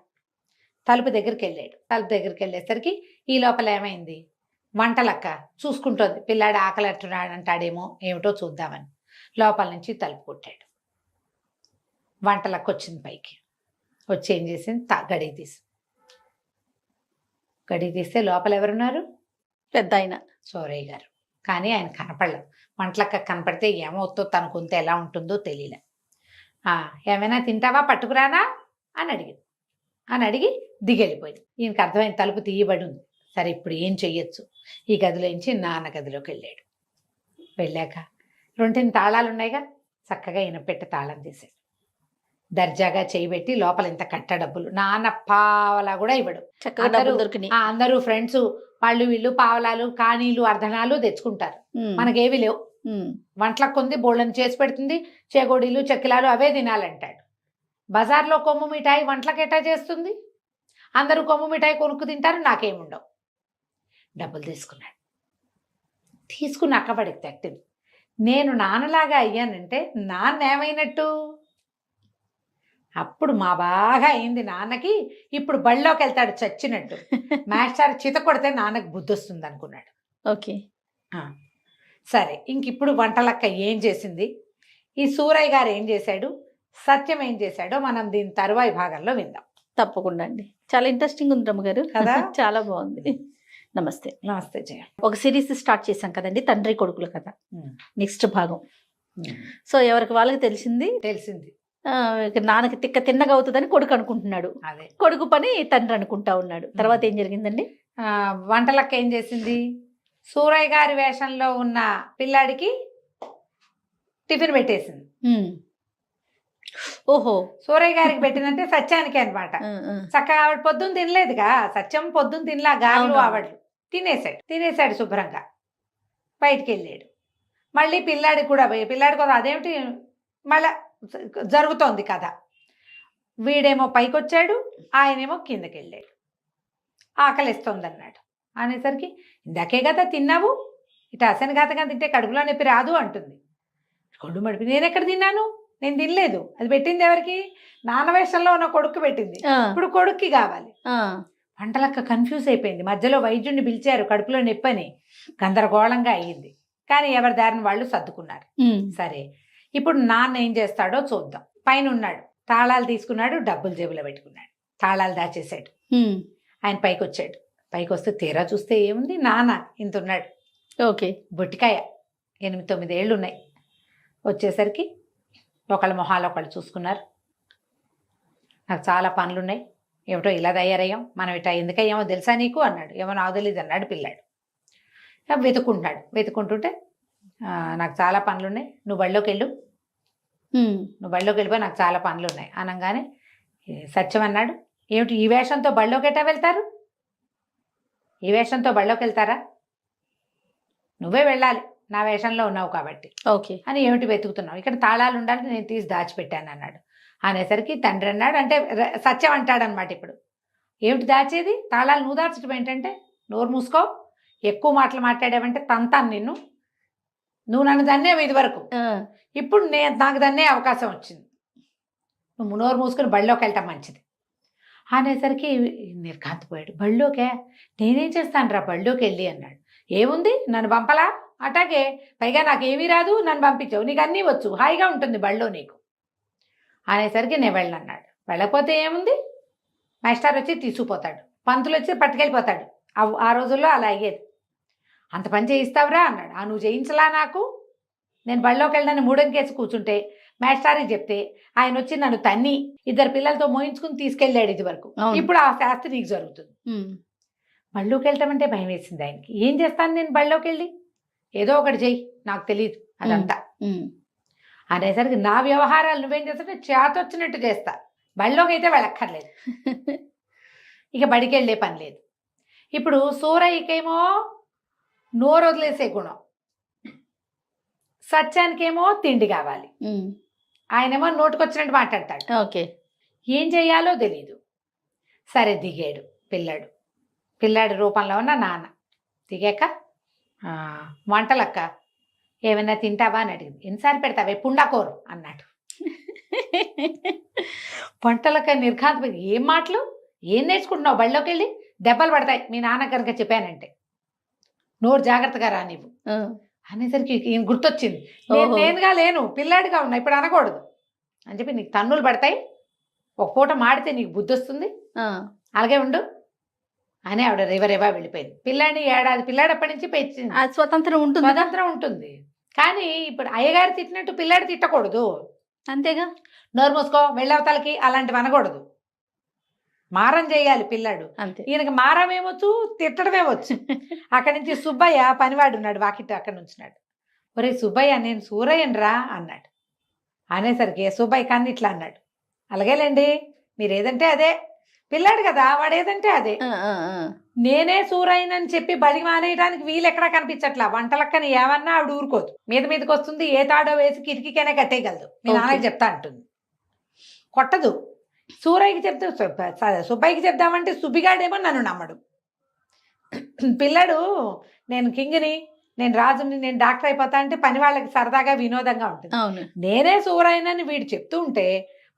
తలుపు దగ్గరికి వెళ్ళాడు. తలుపు దగ్గరికి వెళ్ళేసరికి ఈ లోపల ఏమైంది, వంటలక్క చూసుకుంటోంది. పిల్లాడు ఆకలి అంటాడేమో ఏమిటో చూద్దామని లోపల నుంచి తలుపు కొట్టాడు. వంటలక్క వచ్చింది పైకి. వచ్చి ఏం చేసింది, గడియ తీస్తే లోపల ఎవరున్నారు? పెద్ద ఆయన సోరయ్య గారు. కానీ ఆయన కనపడలేదు. వంటలక్క కనపడితే ఏమవుతుందో, తన కొంత ఎలా ఉంటుందో తెలియలే. ఏమైనా తింటావా, పట్టుకురానా అని అడిగి దిగెళ్ళిపోయింది. ఈయనకి అర్థమైన తలుపు తీయబడి ఉంది. సరే ఇప్పుడు ఏం చెయ్యొచ్చు? ఈ గదిలోంచి నాన్న గదిలోకి వెళ్ళాడు. వెళ్ళాక రెంటిని తాళాలు ఉన్నాయిగా, చక్కగా ఈయన పెట్టి తాళం తీశాడు. దర్జాగా చేయబెట్టి లోపల ఇంత కట్ట డబ్బులు, నాన్న పావలా కూడా ఇవ్వడు. అందరూ ఫ్రెండ్స్ వాళ్ళు వీళ్ళు పావలాలు, కానీలు, అర్ధనాలు తెచ్చుకుంటారు. మనకేవి లేవు. వంటలకు కొంది బోళ్ళని చేసి పెడుతుంది, చేగోడీలు చెక్కిలాలు అవే తినాలంటాడు. బజార్లో కొమ్ము మిఠాయి వంటలకు ఎట్టా చేస్తుంది? అందరూ కొమ్ము మిఠాయి కొనుక్కు తింటారు, నాకేముండవు. డబ్బులు తీసుకుని అక్కబడికి తట్టింది. నేను నాన్నలాగా అయ్యానంటే నాన్న ఏమైనట్టు? అప్పుడు మా బాగా అయింది నాన్నకి. ఇప్పుడు బళ్ళోకి వెళ్తాడు చచ్చినట్టు. మాస్టర్ చిత కొడితే నాన్నకు బుద్ధి వస్తుంది అనుకున్నాడు. ఓకే, సరే ఇంక ఇప్పుడు వంటలక్క ఏం చేసింది, ఈ సూరయ్య గారు ఏం చేశాడు, సత్యం ఏం చేశాడో మనం దీని తరువాయి భాగంలో విందాం. తప్పకుండా అండి. చాలా ఇంట్రెస్టింగ్ ఉంది రమ్మగారు కదా. చాలా బాగుంది. నమస్తే. నమస్తే జయ. ఒక సిరీస్ స్టార్ట్ చేశాం కదండి, తండ్రి కొడుకుల కథ. నెక్స్ట్ భాగం. సో ఎవరికి వాళ్ళకి తెలిసింది నాన్నకి తిన్నగా అవుతుందని కొడుకు అనుకుంటున్నాడు. అదే కొడుకు పని తండ్రి అనుకుంటా ఉన్నాడు. తర్వాత ఏం జరిగిందండి? వంటలక్క ఏం చేసింది, సూరయ్య గారి వేషంలో ఉన్న పిల్లాడికి టిఫిన్ పెట్టేసింది. ఓహో, సూరయ్య గారికి పెట్టిందంటే సత్యానికి అనమాట. చక్కగా ఆవిడ పొద్దున్న తినలేదుగా, సత్యం పొద్దున్న తినలా, గారెలు ఆవిడలు తినేసాడు శుభ్రంగా. బయటికి వెళ్ళాడు. మళ్ళీ పిల్లాడి కూడా అదేమిటి మళ్ళా జరుగుతోంది కథ. వీడేమో పైకొచ్చాడు, ఆయనేమో కిందకి వెళ్ళాడు. ఆకలిస్తోంది అన్నాడు. అనేసరికి ఇందాకే కదా తిన్నావు, ఇటు అసనఘాతగా తింటే కడుపులో నొప్పి రాదు అంటుంది. కొడు మడిపి, నేను ఎక్కడ తిన్నాను, నేను తినలేదు. అది పెట్టింది ఎవరికి? నాన్న వేషంలో ఉన్న కొడుకు పెట్టింది. ఇప్పుడు కొడుక్కి కావాలి. వంటలక్క కన్ఫ్యూజ్ అయిపోయింది. మధ్యలో వైద్యుడిని పిలిచారు, కడుపులో నొప్పని. గందరగోళంగా అయ్యింది. కానీ ఎవరి దారిని వాళ్ళు సర్దుకున్నారు. సరే ఇప్పుడు నాన్న ఏం చేస్తాడో చూద్దాం. పైన ఉన్నాడు, తాళాలు తీసుకున్నాడు, డబ్బులు జేబులో పెట్టుకున్నాడు, తాళాలు దాచేశాడు. ఆయన పైకి వచ్చాడు. పైకి వస్తే తీరా చూస్తే ఏముంది, నాన్న ఇంత ఉన్నాడు. ఓకే, బొట్టికాయ, 8-9 ఏళ్ళు ఉన్నాయి. వచ్చేసరికి ఒకళ్ళ మొహాలు ఒకళ్ళు చూసుకున్నారు. నాకు చాలా పనులున్నాయి, ఏమిటో ఇలా తయారయ్యాం, మనం ఇట్లా ఎందుకయ్యామో తెలుసా నీకు అన్నాడు. ఏమో నాకు తెలియదు అన్నాడు పిల్లాడు. వెతుకుంటుంటే నాకు చాలా పనులున్నాయి, నువ్వు బళ్ళోకి వెళ్ళిపోయి నాకు చాలా పనులున్నాయి అనగానే సత్యం అన్నాడు, ఏమిటి ఈ వేషంతో బళ్ళోకి ఎట్టా వెళ్తారు, ఈ వేషంతో బళ్ళోకి వెళ్తారా, నువ్వే వెళ్ళాలి, నా వేషంలో ఉన్నావు కాబట్టి. ఓకే అని ఏమిటి వెతుకుతున్నావు, ఇక్కడ తాళాలు ఉండాలి, నేను తీసి దాచిపెట్టాను అన్నాడు. అనేసరికి తండ్రి అన్నాడు, అంటే సత్యం అంటాడనమాట. ఇప్పుడు ఏమిటి దాచేది, తాళాలు నువ్వు దాచడం ఏంటంటే, నోరు మూసుకో, ఎక్కువ మాటలు మాట్లాడావంటే తంతాను నిన్ను, నువ్వు నన్ను దన్నేవు ఇది వరకు, ఇప్పుడు నాకు దన్నే అవకాశం వచ్చింది, నువ్వు నోరు మూసుకుని బళ్ళోకి వెళ్ళటం మంచిది అనేసరికి నిర్ఘాంతపోయాడు. బళ్ళోకే? నేనేం చేస్తాను రా బళ్ళోకి వెళ్ళి అన్నాడు. ఏముంది, నన్ను పంపలా, అటాగే, పైగా నాకేమీ రాదు, నన్ను పంపించావు, నీకు అన్నీ వచ్చు, హాయిగా ఉంటుంది బళ్ళో నీకు అనేసరికి నేను వెళ్ళన్నాడు. వెళ్ళకపోతే ఏముంది, మాస్టర్ వచ్చి తీసుకుపోతాడు, పంతులు వచ్చి పట్టుకెళ్ళిపోతాడు. ఆ రోజుల్లో అలా అయ్యేది. అంత పని చేయిస్తావురా అన్నాడు. నువ్వు చేయించలా నాకు, నేను బళ్ళోకి వెళ్ళడానికి మూడంకేసి కూర్చుంటే మాస్టార్కి చెప్తే ఆయన వచ్చి నన్ను తన్ని 2 పిల్లలతో మోయించుకుని తీసుకెళ్ళాడు ఇది వరకు, ఇప్పుడు ఆ శాస్త్రి నీకు జరుగుతుంది. బళ్ళోకి వెళ్తామంటే భయం వేసింది ఆయనకి. ఏం చేస్తాను నేను బళ్ళోకి వెళ్ళి, ఏదో ఒకటి చెయ్యి, నాకు తెలియదు అదంతా అనేసరికి నా వ్యవహారాలు నువ్వేం చేస్తావు, చేతొచ్చినట్టు చేస్తా, బళ్ళోకి అయితే వెళ్ళక్కర్లేదు, ఇక బడికి వెళ్ళే పని లేదు. ఇప్పుడు సూరయ్యకేమో నోరు వదిలేసే గుణం, సత్యానికేమో తిండి కావాలి, ఆయనేమో నోటుకొచ్చినట్టు మాట్లాడతాడు. ఓకే, ఏం చెయ్యాలో తెలీదు. సరే దిగాడు పిల్లాడి రూపంలో ఉన్న నాన్న. దిగాక వంటలక్క ఏమైనా తింటావా అని అడిగింది. ఎన్నిసార్లు పెడతావే పుండాకోరు అన్నాడు. వంటలక్క నిర్ఘాంతపోయి, ఏం మాటలు, ఏం నేర్చుకుంటున్నావు, బళ్ళోకి వెళ్ళి దెబ్బలు పడతాయి మీ నాన్న కనుక చెప్పానంటే, నోరు జాగ్రత్తగా రా నీవు అనేసరికి ఈయన గుర్తొచ్చింది. నేనుగా లేను, పిల్లాడిగా ఉన్నా, ఇప్పుడు అనకూడదు అని చెప్పి, నీకు తన్నులు పడతాయి, ఒక పూట మాడితే నీకు బుద్ధి వస్తుంది, అలాగే ఉండు అని ఆవిడ రివరేవా వెళ్ళిపోయింది. పిల్లాడిని ఏడాది పిల్లాడప్పటి నుంచి పెంచింది, స్వతంత్రం ఉంటుంది. కానీ ఇప్పుడు అయ్యగారు తిట్టినట్టు పిల్లాడి తిట్టకూడదు, అంతేగా, నోరు మూసుకో వెళ్ళవతలకి అలాంటివి అనకూడదు, మారం చేయాలి పిల్లాడు. ఈయనకి మారం ఏమొచ్చు, తిట్టడమే వచ్చు. అక్కడి నుంచి సుబ్బయ్య పనివాడు ఉన్నాడు, వాకిట్ అక్కడ నుంచున్నాడు. ఒరే సుబ్బయ్య, నేను సూరయ్యనరా అన్నాడు. అనేసరికి సుబ్బయ్య కన్ను ఇట్లా అన్నాడు. అలాగేలేండి, మీరు ఏదంటే అదే, పిల్లాడు కదా వాడు ఏదంటే అదే, నేనే సూరయ్యనని చెప్పి బడి మానేయడానికి వీలు ఎక్కడా కనిపించట్లా, వంటలక్కని ఏమన్నా ఆవిడ ఊరుకోదు, మీదకి వస్తుంది, ఏ తాడో వేసి కిటికీకైనా కట్టేయగలదు, మీ నాన్నకి చెప్తా అంటుంది, కొట్టదు. సూరయ్యకి చెప్తే సుబ్బయ్యకి చెప్దామంటే సుబ్బిగాడేమో నన్ను నమ్మడు. పిల్లాడు నేను కింగ్ని, నేను రాజుని, నేను డాక్టర్ అయిపోతా అంటే పని వాళ్ళకి సరదాగా వినోదంగా ఉంటుంది. నేనే సూరయ్యనని వీడు చెప్తూ ఉంటే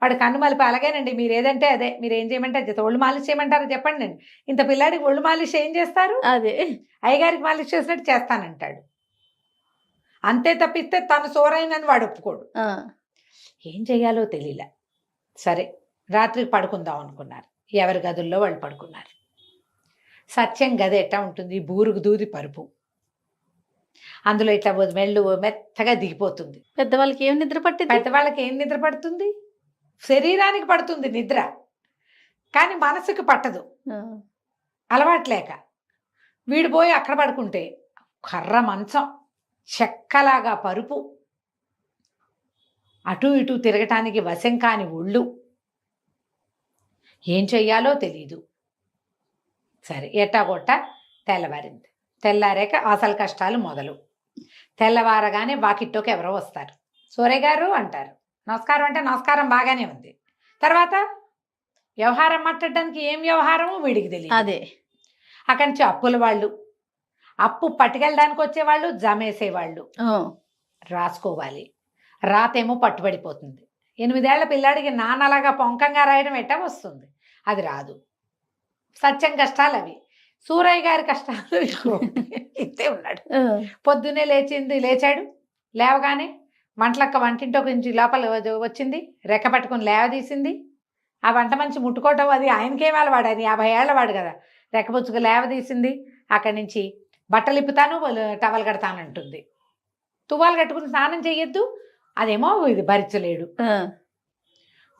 వాడు కన్ను మలిపి, అలాగేనండి మీరు ఏదంటే అదే, మీరు ఏం చేయమంటే అది, ఒళ్ళు మాలిష్ చేయమంటారో చెప్పండి, నేను ఇంత పిల్లాడికి ఒళ్ళు మాలిష్ ఏం చేస్తారు, అదే అయ్యగారికి మాలిష్ చేసినట్టు చేస్తానంటాడు. అంతే తప్పిస్తే తను సూరయ్యనని వాడు ఒప్పుకోడు. ఏం చెయ్యాలో తెలియలే. సరే రాత్రికి పడుకుందాం అనుకున్నారు, ఎవరి గదుల్లో వాళ్ళు పడుకున్నారు. సత్యం గది ఎట్టా ఉంటుంది, బూరుగు దూది పరుపు, అందులో ఇట్లా మెళ్ళు మెత్తగా దిగిపోతుంది. పెద్దవాళ్ళకి ఏం నిద్ర పట్టింది, పెద్దవాళ్ళకి ఏం నిద్ర పడుతుంది, శరీరానికి పడుతుంది నిద్ర, కానీ మనసుకు పట్టదు, అలవాట్లేక. వీడు పోయి అక్కడ పడుకుంటే కర్ర మంచం, చెక్కలాగా పరుపు, అటు ఇటు తిరగటానికి వశం కాని ఒళ్ళు, ఏం చెయ్యాలో తెలీదు. సరే ఎట్టాగొట్ట తెల్లవారింది. తెల్లారాక అసలు కష్టాలు మొదలు. తెల్లవారగానే వాకిట్లోకి ఎవరో వస్తారు. సూరయ్య గారు అంటారు. నమస్కారం అంటే నమస్కారం బాగానే ఉంది. తర్వాత వ్యవహారం మాట్లాడడానికి ఏం వ్యవహారమో వీడికి తెలియదు. అదే అక్కడి నుంచి అప్పుల వాళ్ళు, అప్పు పట్టుకెళ్ళడానికి వచ్చేవాళ్ళు, జమేసేవాళ్ళు, రాసుకోవాలి. రాతేమో పట్టుబడిపోతుంది. 8 ఏళ్ల పిల్లాడికి నాన్నలాగా పొంకంగా రాయడం ఎట్టా వస్తుంది, అది రాదు. సత్యం కష్టాలు అవి. సూరయ్య గారి కష్టాలు ఇంతే ఉన్నాడు. పొద్దున్నే లేచాడు. లేవగానే వంటలక్క వంటింటో నుంచి లోపల వచ్చింది, రెక్క పట్టుకుని లేవదీసింది. ఆ వంట మంచి ముట్టుకోవటం అది ఆయనకేం వాడు, ఆయన 50 ఏళ్ళ వాడు కదా, రెక్కపుచ్చుకు లేవదీసింది. అక్కడి నుంచి బట్టలు ఇప్పుతాను, టవల్ కడతానంటుంది. తువ్వాలు కట్టుకుని స్నానం చెయ్యొద్దు, అదేమో ఇది భరించలేడు.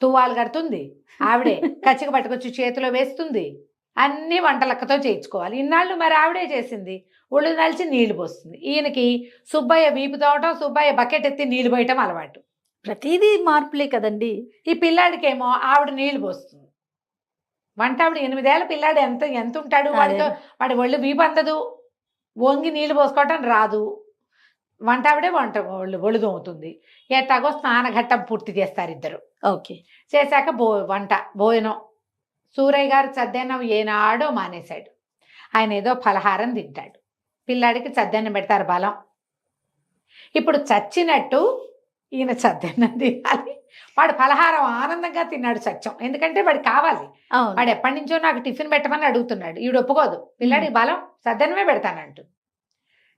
తువ్వాలు కడుతుంది ఆవిడే, కచ్చిక పట్టుకొచ్చి చేతిలో వేస్తుంది. అన్నీ వంటలక్కతో చేయించుకోవాలి. ఇన్నాళ్ళు మరి ఆవిడే చేసింది. ఒళ్ళు నలిచి నీళ్లు పోస్తుంది. ఈయనకి సుబ్బయ్య వీపు తోవటం, సుబ్బయ్య బకెట్ ఎత్తి నీళ్లు పోయటం అలవాటు. ప్రతిదీ మార్పులే కదండి. ఈ పిల్లాడికేమో ఆవిడ నీళ్లు పోస్తుంది. వంట ఆవిడ 8 ఏళ్ల పిల్లాడు ఎంత ఉంటాడు, వాడితో వాడి ఒళ్ళు వీపు అందదు, వంగి నీళ్లు పోసుకోవటం రాదు. వంట ఆవిడే ఒళ్ళు తోముతుంది. ఎట్టాగో స్నానఘట్టం పూర్తి చేస్తారు ఇద్దరు. ఓకే, చేశాక భోజనం. సూరయ్య గారు చద్దన్నం ఏనాడో మానేశాడు. ఆయన ఏదో ఫలహారం తింటాడు. పిల్లాడికి చద్దన్నం పెడతారు బలం. ఇప్పుడు చచ్చినట్టు ఈయన చద్దన్నం తినాలి. వాడు పలహారం ఆనందంగా తిన్నాడు సత్యం, ఎందుకంటే వాడికి కావాలి. అవును. వాడు ఎప్పటి నుంచో నాకు టిఫిన్ పెట్టమని అడుగుతున్నాడు. ఈవిడ ఒప్పుకోదు, పిల్లాడికి బలం చద్దన్నమే పెడతానంటూ.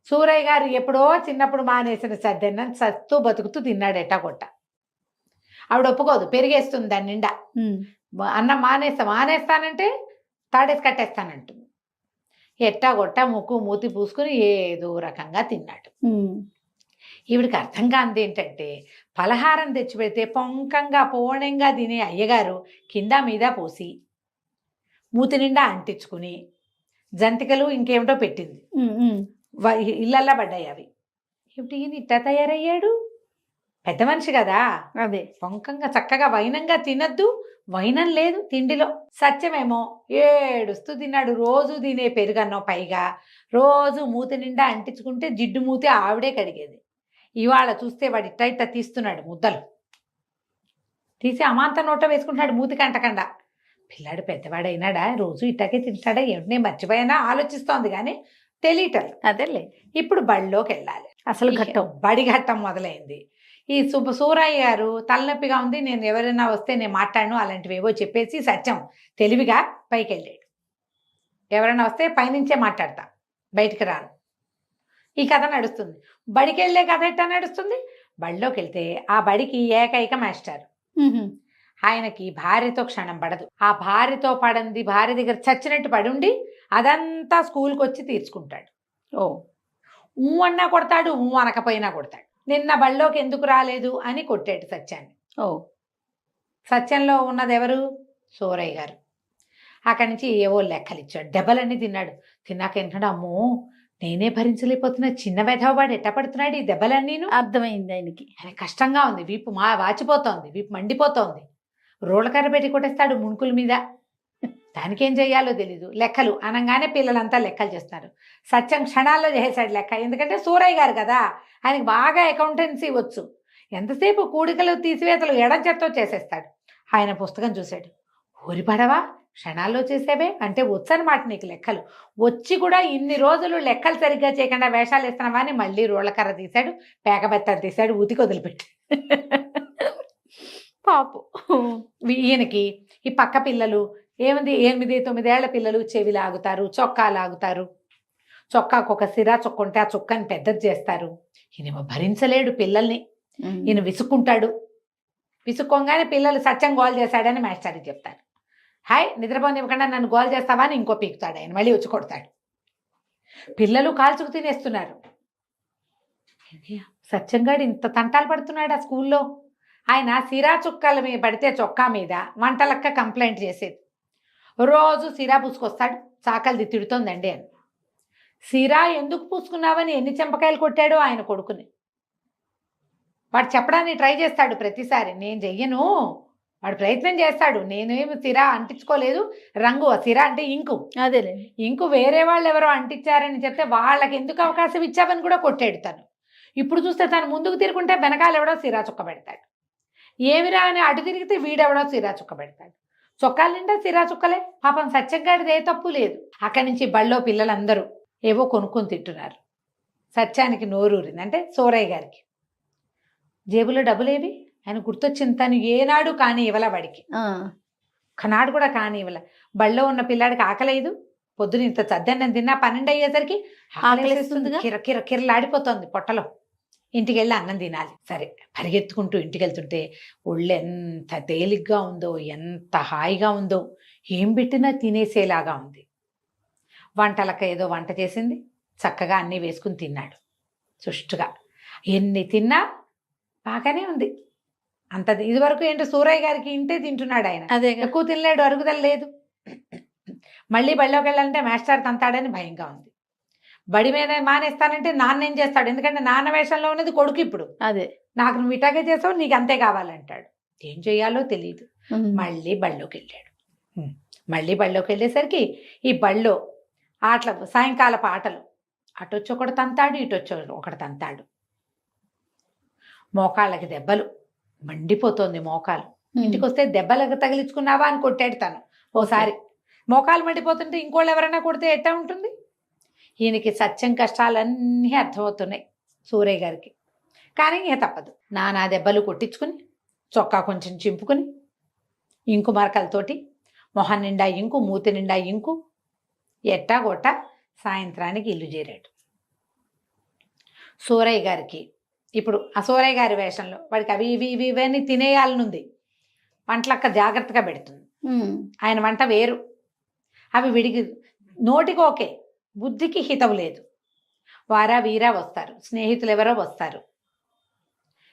సూరయ్య గారు ఎప్పుడో చిన్నప్పుడు మానేసిన చద్దన్నం సత్తు బతుకుతూ తిన్నాడు ఎట్టాగొట్ట. ఆవిడ ఒప్పుకోదు, పెరిగేస్తుంది దాని నిండా. అన్నం మానేస్తానంటే తాడేసి కట్టేస్తానంటుంది. ఎట్టాగొట్ట ముక్కు మూతి పూసుకుని ఏదో రకంగా తిన్నాడు. ఈవిడికి అర్థం కానిది ఏంటంటే, పలహారం తెచ్చిపెడితే పొంకంగా పోణంగా తినే అయ్యగారు కింద మీద పోసి మూతి నిండా అంటించుకుని జంతికలు ఇంకేమిటో పెట్టింది. ఇళ్ళల్లా పడ్డాయి అవి. ఇప్పుడు ఈయన ఇట్లా తయారయ్యాడు, పెద్ద మనిషి కదా. అదే పొంకంగా చక్కగా వైనంగా తినద్దు, వైనం లేదు తిండిలో. సత్యమేమో ఏడుస్తూ తిన్నాడు. రోజు తినే పెరుగన్నం, పైగా రోజు మూతి నిండా అంటించుకుంటే జిడ్డు మూతి ఆవిడే కడిగేది. ఇవాళ చూస్తే వాడు ఇట్ట తీస్తున్నాడు ముద్దలు, తీసి అమాంత నోట వేసుకుంటున్నాడు మూతి కంటకండా. పిల్లాడు పెద్దవాడైనాడా, రోజు ఇట్టకే తింటాడా ఏమిటి, నేను మర్చిపోయానా ఆలోచిస్తోంది కానీ తెలియటం. అదేలే. ఇప్పుడు బడిలోకి వెళ్ళాలి. అసలు ఘట్టం, బడి ఘట్టం మొదలైంది. ఈ సూరయ్య గారు తలనొప్పిగా ఉంది, నేను ఎవరైనా వస్తే నేను మాట్లాడను అలాంటివి ఏవో చెప్పేసి సత్యం తెలివిగా పైకి వెళ్ళాడు. ఎవరైనా వస్తే పైనుంచే మాట్లాడతా, బయటికి రాను. ఈ కథ నడుస్తుంది. బడికి వెళ్ళే కథ ఎట్టా నడుస్తుంది. బడిలోకి వెళ్తే ఆ బడికి ఏకైక మాస్టర్. ఆయనకి భార్యతో క్షణం పడదు. ఆ భార్యతో పడంది, భార్య దగ్గర చచ్చినట్టు పడుండి అదంతా స్కూల్కి వచ్చి తీర్చుకుంటాడు. ఊ అన్నా కొడతాడు, ఊ అనకపోయినా కొడతాడు. నిన్న బడిలోకి ఎందుకు రాలేదు అని కొట్టాడు సత్యాన్ని. సత్యంలో ఉన్నది ఎవరు? సూరయ్య గారు. అక్కడి నుంచి ఏవో లెక్కలు ఇచ్చాడు, దెబ్బలన్నీ తిన్నాడు. తిన్నాక ఏంటంటే, అమ్మో నేనే భరించలేకపోతున్నా, చిన్న వెధవవాడు ఎట్ట పడుతున్నాడు ఈ దెబ్బలన్నీను. అర్థమైంది ఆయనకి. ఆయన కష్టంగా ఉంది, వీపు వాచిపోతోంది, వీపు మండిపోతోంది. రోళ్ళకర్ర పెట్టి కొట్టేస్తాడు ముణుకుల మీద. దానికేం చెయ్యాలో తెలీదు. లెక్కలు అనగానే పిల్లలంతా లెక్కలు చేస్తారు. సత్యం క్షణాల్లో చేసేసాడు లెక్క, ఎందుకంటే సూరయ్య గారు కదా, ఆయనకి బాగా అకౌంటెన్సీ వచ్చు. ఎంతసేపు కూడికలు తీసివేతలు ఎడంచెత్తో చేసేస్తాడు. ఆయన పుస్తకం చూశాడు. ఊరి పడవా, క్షణాల్లో చేసేవే అంటే వచ్చనమాట నీకు లెక్కలు. వచ్చి కూడా ఇన్ని రోజులు లెక్కలు సరిగ్గా చేయకుండా వేషాలు వేస్తున్నావా అని మళ్ళీ రోళ్ళకర్ర తీశాడు, పేకబెత్తని తీశాడు, ఉతికి వదిలిపెట్టి. పాపు. ఈయనకి ఈ పక్క పిల్లలు ఏముంది, 8-9 ఏళ్ల పిల్లలు చెవి లాగుతారు, చొక్కా లాగుతారు. చొక్కాకు ఒక సిరా చొక్క ఉంటే ఆ చొక్కాని పెద్దది చేస్తారు. ఈయన భరించలేడు పిల్లల్ని, ఈయన విసుక్కుంటాడు. విసుక్కోగానే పిల్లలు సత్యం గోల్ చేశాడని మాస్టర్కి చెప్తారు. హాయ్ నిద్రపోనివ్వకుండా నన్ను గోల్ చేస్తావా అని ఇంకో పీకుతాడు ఆయన, మళ్ళీ వచ్చి కొడతాడు. పిల్లలు కాల్చుకు తినేస్తున్నారు. సత్యంగాడు ఇంత తంటాలు పడుతున్నాడు ఆ స్కూల్లో. ఆయన సిరా చుక్కల మీద పడితే చొక్కా మీద వంటలక్క కంప్లైంట్ చేసేది. రోజు సిరా పూసుకొస్తాడు, చాకలిది తిడుతోందండి అని. సిరా ఎందుకు పూసుకున్నావని ఎన్ని చెంపకాయలు కొట్టాడో ఆయన కొడుకుని. వాడు చెప్పడానికి ట్రై చేస్తాడు ప్రతిసారి, నేను చెయ్యను. వాడు ప్రయత్నం చేస్తాడు, నేనేమి సిరా అంటించుకోలేదు, రంగు సిరా అంటే ఇంకు, అదేలే ఇంకు వేరే వాళ్ళు ఎవరో అంటించారని చెప్తే వాళ్ళకి ఎందుకు అవకాశం ఇచ్చావని కూడా కొట్టాడు తను. ఇప్పుడు చూస్తే తను ముందుకు తిరుగుంటే వెనకాల ఎవడో సిరా చుక్క పెడతాడు. ఏమిరా అని అటు తిరిగితే వీడెవడో సిరా చుక్క పెడతాడు. చొక్కాల నిండా సిరా చుక్కలే. పాపం సత్యంగాడిది ఏ తప్పు లేదు. అక్కడి నుంచి బళ్ళో పిల్లలందరూ ఏవో కొనుక్కొని తింటున్నారు. సత్యానికి నోరూరింది, అంటే సూరయ్య గారికి. జేబులో డబ్బులేవి ఆయన గుర్తొచ్చింది. తను ఏనాడు కానీ ఇవ్వల వాడికి, ఒకనాడు కూడా కానీ ఇవ్వల. బళ్ళో ఉన్న పిల్లాడికి ఆకలేదు. పొద్దున ఇంత చద్దన్నం తిన్నా 12 అయ్యేసరికి ఆకలిస్తుంది, కిరలాడిపోతుంది పొట్టలో. ఇంటికి వెళ్ళి అన్నం తినాలి. సరే పరిగెత్తుకుంటూ ఇంటికి వెళ్తుంటే ఒళ్ళు ఎంత తేలిగ్గా ఉందో, ఎంత హాయిగా ఉందో, ఏం పెట్టినా తినేసేలాగా ఉంది. వంటలక ఏదో వంట చేసింది, చక్కగా అన్నీ వేసుకుని తిన్నాడు సుష్టుగా. ఎన్ని తిన్నా బాగానే ఉంది. అంత ఇదివరకు ఏంటో సూరయ్య గారికి ఇంటే తింటున్నాడు ఆయన, అదే ఎక్కువ తినలేడు, అరుగుదల లేదు. మళ్ళీ బడిలోకి వెళ్ళాలంటే మాస్టర్ తంతాడని భయంగా ఉంది. బడి మీద మానేస్తానంటే నాన్న ఏం చేస్తాడు, ఎందుకంటే నాన్న వేషంలో ఉన్నది కొడుకు. ఇప్పుడు అదే నాకు నువ్వు ఇటాగే చేసావు, నీకు అంతే కావాలంటాడు. ఏం చేయాలో తెలియదు. మళ్ళీ బళ్ళోకి వెళ్ళాడు. మళ్ళీ బళ్ళోకి వెళ్ళేసరికి ఈ బళ్ళో ఆటలు, సాయంకాలపు ఆటలు, అటొచ్చి ఒకటి తంతాడు, ఇటొచ్చి ఒకటి తంతాడు. మోకాళ్ళకి దెబ్బలు, మండిపోతుంది మోకాలు. ఇంటికి వస్తే దెబ్బలకు తగిలించుకున్నావా అని కొట్టాడు తను ఓసారి. మోకాలు మండిపోతుంటే ఇంకోళ్ళు ఎవరైనా కొడితే ఎట్టా ఉంటుంది? ఈయనకి సత్యం కష్టాలన్నీ అర్థమవుతున్నాయి సూరయ్య గారికి. కానీ ఇక తప్పదు, నానా దెబ్బలు కొట్టించుకుని చొక్కా కొంచెం చింపుకుని ఇంకు మరకలతోటి మొహం నిండా ఇంకు, మూతి నిండా ఇంకు, ఎట్టా కొట్ట సాయంత్రానికి ఇల్లు చేరాడు. సూరయ్య గారికి ఇప్పుడు ఆ సూరయ్య గారి వేషంలో వాడికి అవి ఇవి ఇవి ఇవన్నీ తినేయాలనుంది. వంటలక్క జాగ్రత్తగా పెడుతుంది. ఆయన వంట వేరు. అవి విడిగి నోటికి ఓకే, బుద్ధికి హితవు లేదు. వారా వీరా వస్తారు, స్నేహితులు ఎవరో వస్తారు,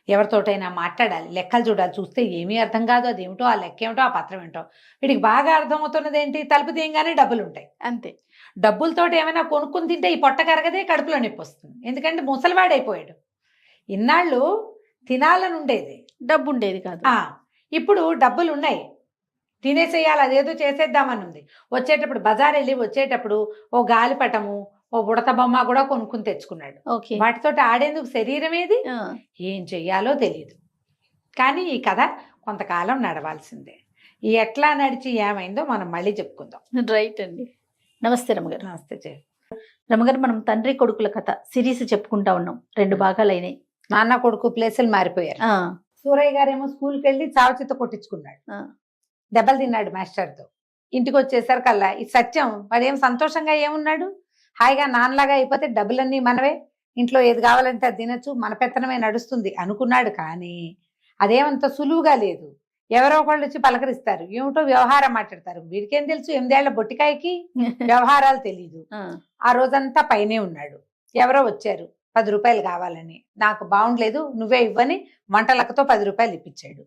ఎవరితోటైనా మాట్లాడాలి, లెక్కలు చూడాలి. చూస్తే ఏమీ అర్థం కాదు, అదేమిటో ఆ లెక్క ఏమిటో ఆ పత్రం ఏంటో. వీడికి బాగా అర్థమవుతున్నది ఏంటి, తలుపు తీయంగానే డబ్బులు ఉంటాయి అంతే. డబ్బులతోటి ఏమైనా కొనుక్కుని తింటే ఈ పొట్ట కరగదే, కడుపులో నొప్పి వస్తుంది. ఎందుకంటే ముసలివాడైపోయాడు. ఇన్నాళ్ళు తినాలని ఉండేది, డబ్బు ఉండేది కాదు. ఇప్పుడు డబ్బులు ఉన్నాయి, తినేసేయాలి, అదేదో చేసేద్దామని ఉంది. వచ్చేటప్పుడు బజార్ వెళ్ళి వచ్చేటప్పుడు ఓ గాలిపటము, ఓ బుడత బొమ్మ కూడా కొనుక్కుని తెచ్చుకున్నాడు. వాటితోటి ఆడేందుకు శరీరం ఏది, ఏం చెయ్యాలో తెలియదు. కానీ ఈ కథ కొంతకాలం నడవాల్సిందే. ఎట్లా నడిచి ఏమైందో మనం మళ్ళీ చెప్పుకుందాం. రైట్ అండి. నమస్తే రమగారు. నమస్తే రమగారు, మనం తండ్రి కొడుకుల కథ సిరీస్ చెప్పుకుంటా ఉన్నాం. 2 భాగాలు అయినాయి. నాన్న కొడుకు ప్లేసులు మారిపోయారు. సూరయ్య గారేమో స్కూల్కి వెళ్ళి చావచిత్త కొట్టించుకున్నాడు, దెబ్బలు తిన్నాడు మాస్టర్తో. ఇంటికి వచ్చేసరికల్లా ఈ సత్యం వాడేం సంతోషంగా ఏమున్నాడు, హాయిగా నాన్నలాగా అయిపోతే డబ్బులన్నీ మనవే, ఇంట్లో ఏది కావాలంటే అది తినచ్చు, మన పెత్తనమే నడుస్తుంది అనుకున్నాడు. కానీ అదేమంత సులువుగా లేదు. ఎవరో ఒకళ్ళు వచ్చి పలకరిస్తారు, ఏమిటో వ్యవహారం మాట్లాడతారు. వీడికేం తెలుసు, 8 ఏళ్ల బొట్టికాయకి వ్యవహారాలు తెలీదు. ఆ రోజంతా పైనే ఉన్నాడు. ఎవరో వచ్చారు 10 రూపాయలు కావాలని, నాకు బాగుండలేదు నువ్వే ఇవ్వని వంటలకతో 10 రూపాయలు ఇప్పించాడు.